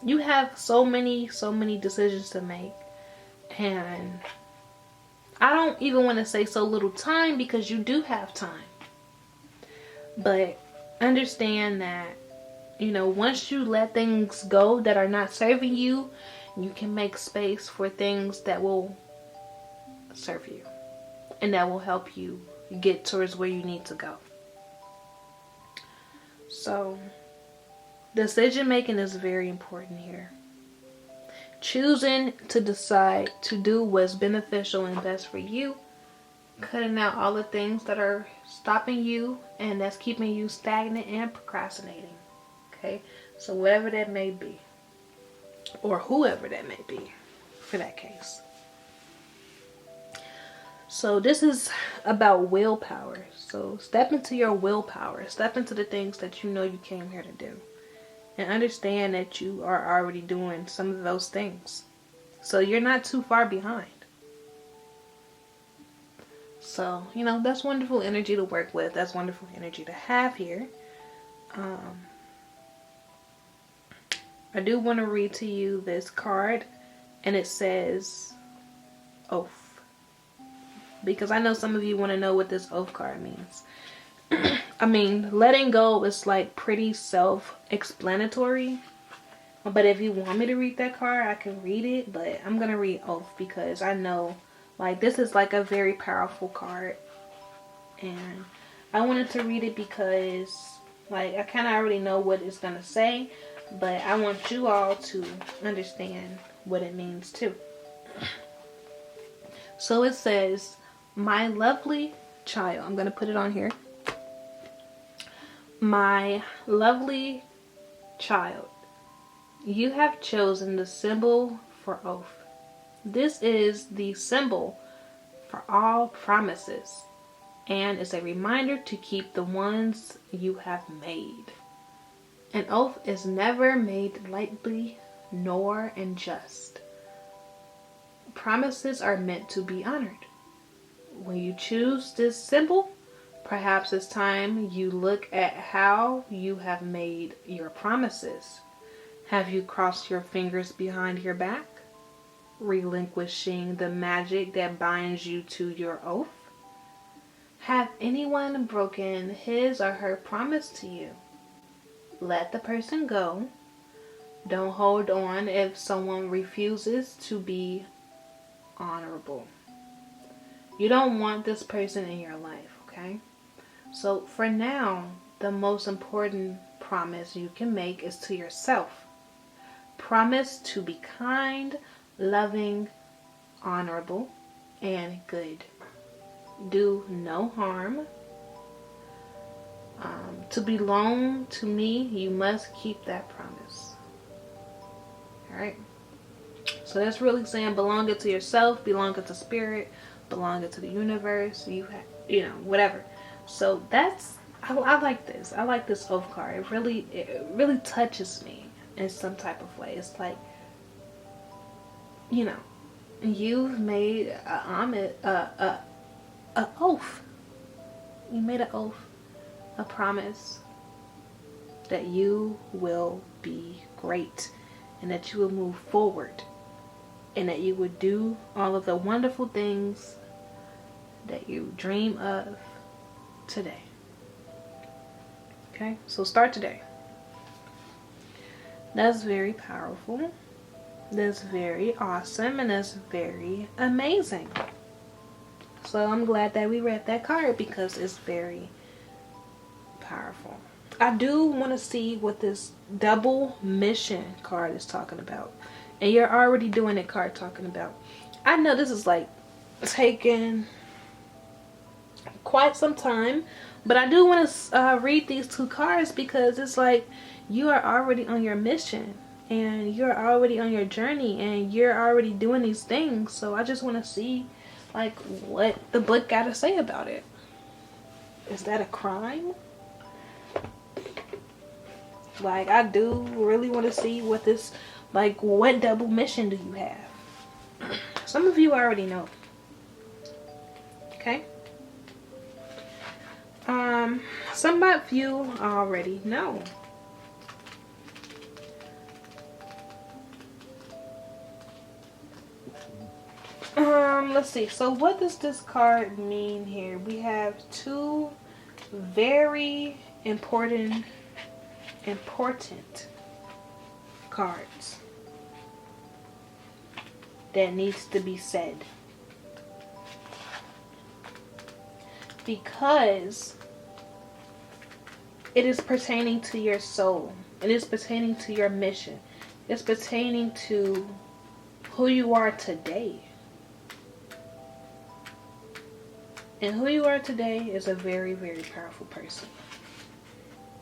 You have so many decisions to make. And I don't even want to say so little time, because you do have time. But understand that, once you let things go that are not serving you, you can make space for things that will serve you and that will help you get towards where you need to go. So, decision making is very important here. Choosing to decide to do what's beneficial and best for you. Cutting out all the things that are stopping you and that's keeping you stagnant and procrastinating. Okay? So whatever that may be. Or whoever that may be for that case. So this is about willpower. So step into your willpower. Step into the things that you know you came here to do. And understand that you are already doing some of those things. So you're not too far behind. So, that's wonderful energy to work with. That's wonderful energy to have here. I do want to read to you this card. And it says oath. Because I know some of you want to know what this oath card means. I mean, letting go is like pretty self-explanatory. But if you want me to read that card, I can read it. But I'm going to read oath because I know, like, this is like a very powerful card. And I wanted to read it because, like, I kind of already know what it's going to say. But I want you all to understand what it means too. So it says, my lovely child. I'm going to put it on here. My lovely child, you have chosen the symbol for oath. This is the symbol for all promises and is a reminder to keep the ones you have made. An oath is never made lightly nor unjust. Promises are meant to be honored. When you choose this symbol, perhaps it's time you look at how you have made your promises. Have you crossed your fingers behind your back, relinquishing the magic that binds you to your oath? Have anyone broken his or her promise to you? Let the person go. Don't hold on if someone refuses to be honorable. You don't want this person in your life, okay? So for now, the most important promise you can make is to yourself. Promise to be kind, loving, honorable, and good. Do no harm. To belong to me, you must keep that promise. Alright? So that's really saying belong it to yourself, belong it to spirit, belong it to the universe, whatever. So that's, I like this. I like this oath card. It really touches me in some type of way. It's like, you've made a oath. You made an oath, a promise that you will be great and that you will move forward and that you would do all of the wonderful things that you dream of today. Okay, so start today. That's very powerful. That's very awesome, and that's very amazing. So I'm glad that we read that card because it's very powerful. I do want to see what this double mission card is talking about. And you're already doing it card talking about. I know this is like taking quite some time. But I do want to read these two cards because it's like you are already on your mission and you're already on your journey and you're already doing these things. So I just want to see like what the book got to say about it. Is that a crime? Like, I do really want to see what this, like, what double mission do you have? Some of you already know. Okay? Some of you already know. Let's see. So what does this card mean here? We have two very important cards that needs to be said, because it is pertaining to your soul. It is pertaining to your mission. It's pertaining to who you are today. And who you are today is a very, very powerful person.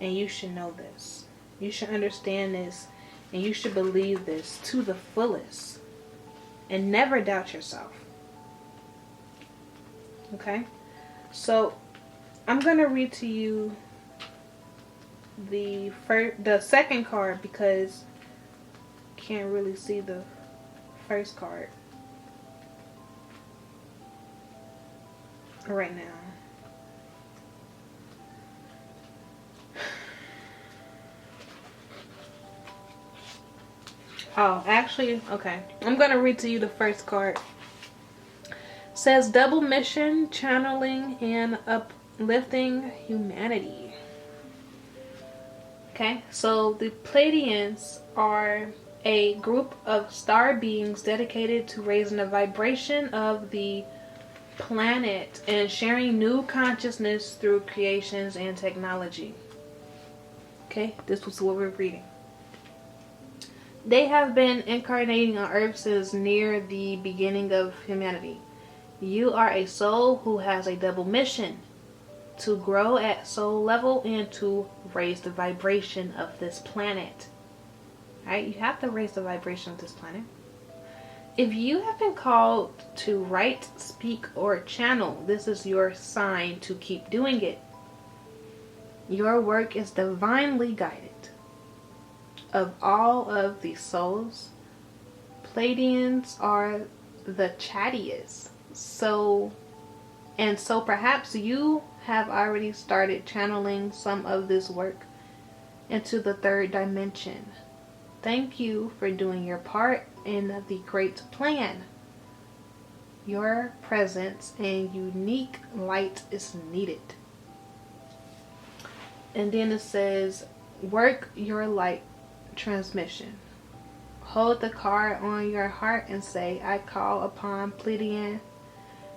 And you should know this. You should understand this. And you should believe this to the fullest. And never doubt yourself. Okay? So, I'm going to read to you the second card because you can't really see the first card right now. Oh, actually, okay. I'm going to read to you the first card. It says double mission, channeling, and uplifting humanity. Okay, so the Pleiadians are a group of star beings dedicated to raising the vibration of the planet and sharing new consciousness through creations and technology. Okay, this was what we're reading. They have been incarnating on Earth since near the beginning of humanity. You are a soul who has a double mission: to grow at soul level and to raise the vibration of this planet. Alright, you have to raise the vibration of this planet. If you have been called to write, speak, or channel, this is your sign to keep doing it. Your work is divinely guided. Of all of the souls, Pleiadians are the chattiest. So perhaps you have already started channeling some of this work into the third dimension. Thank you for doing your part in the great plan. Your presence and unique light is needed. And then it says, work your light transmission. Hold the card on your heart and say, I call upon Pleiadian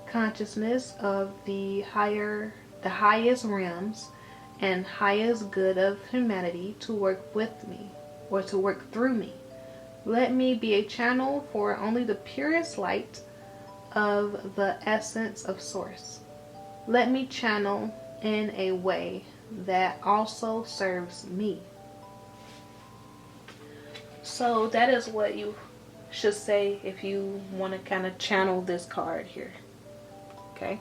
consciousness of the highest realms and highest good of humanity to work with me, or to work through me. Let me be a channel for only the purest light of the essence of Source. Let me channel in a way that also serves me. So that is what you should say if you want to kind of channel this card here. Okay.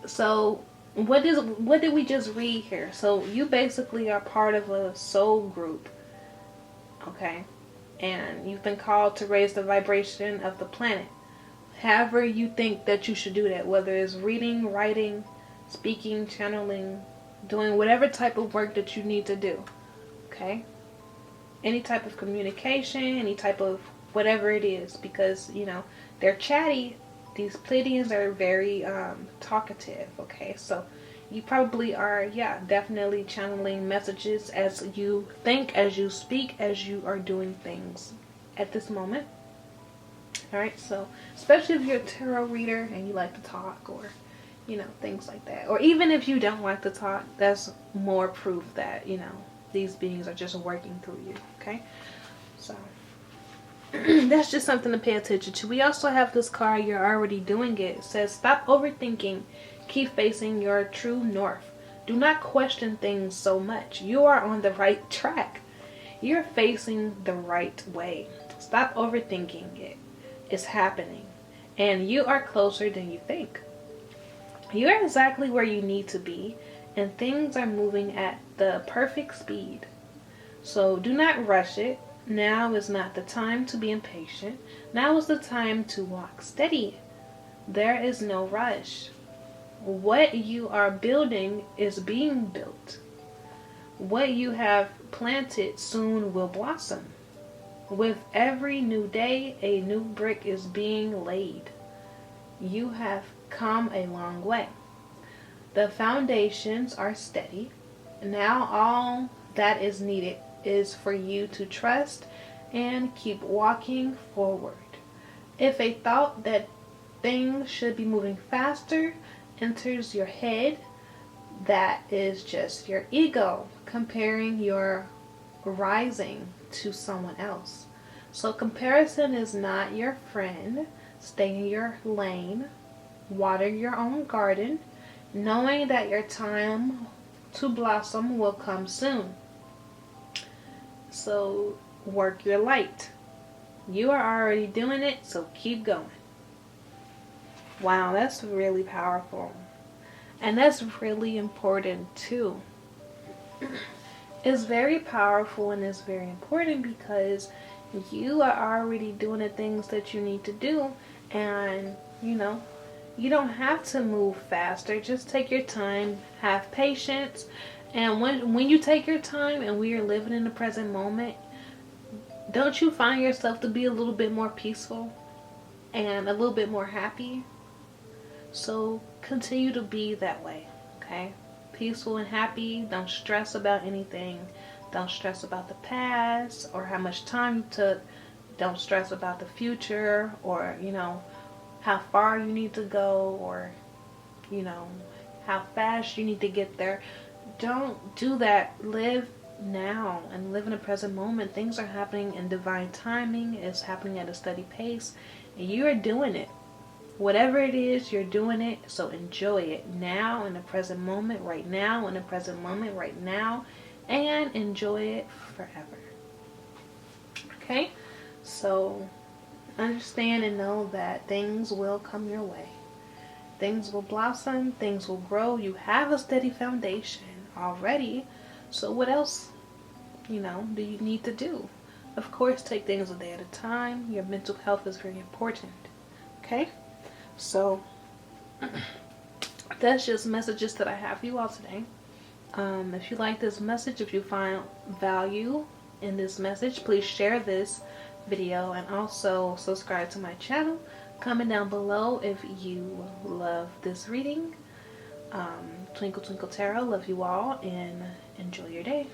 So what did we just read here? So you basically are part of a soul group. Okay. And you've been called to raise the vibration of the planet. However you think that you should do that, whether it's reading, writing, speaking, channeling, doing whatever type of work that you need to do. Okay. Any type of communication, any type of whatever it is, because, you know, they're chatty. These Pleiadians are very talkative, okay? So you probably are, yeah, definitely channeling messages as you think, as you speak, as you are doing things at this moment. Alright, so especially if you're a tarot reader and you like to talk, or, you know, things like that. Or even if you don't like to talk, that's more proof that, you know, these beings are just working through you, okay? So, That's just something to pay attention to. We also have this card, you're already doing it. It says, stop overthinking. Keep facing your true north. Do not question things so much. You are on the right track. You're facing the right way. Stop overthinking it. It's happening. And you are closer than you think. You're exactly where you need to be. And things are moving at the perfect speed. So do not rush it. Now is not the time to be impatient. Now is the time to walk steady. There is no rush. What you are building is being built. What you have planted soon will blossom. With every new day, a new brick is being laid. You have come a long way. The foundations are steady. Now all that is needed is for you to trust and keep walking forward. If a thought that things should be moving faster enters your head, that is just your ego comparing your rising to someone else. So comparison is not your friend. Stay in your lane. Water your own garden, knowing that your time to blossom will come soon. So work your light. You are already doing it, so keep going. Wow, that's really powerful. And that's really important too. It's very powerful and it's very important because you are already doing the things that you need to do. And, you don't have to move faster. Just take your time, have patience. And when you take your time and we are living in the present moment, don't you find yourself to be a little bit more peaceful and a little bit more happy? So continue to be that way, okay? Peaceful and happy. Don't stress about anything. Don't stress about the past or how much time you took. Don't stress about the future or, how far you need to go or, how fast you need to get there. Don't do that. Live now and live in the present moment. Things are happening in divine timing. It's happening at a steady pace. And you are doing it. Whatever it is, you're doing it. So enjoy it now in the present moment, right now, in the present moment, right now. And enjoy it forever. Okay? So understand and know that things will come your way. Things will blossom. Things will grow. You have a steady foundation already. So what else, do you need to do? Of course, take things a day at a time. Your mental health is very important. Okay? So that's just messages that I have for you all today. If you like this message, if you find value in this message, please share this video and also subscribe to my channel. Comment down below if you love this reading. Twinkle Twinkle Tarot, love you all and enjoy your day.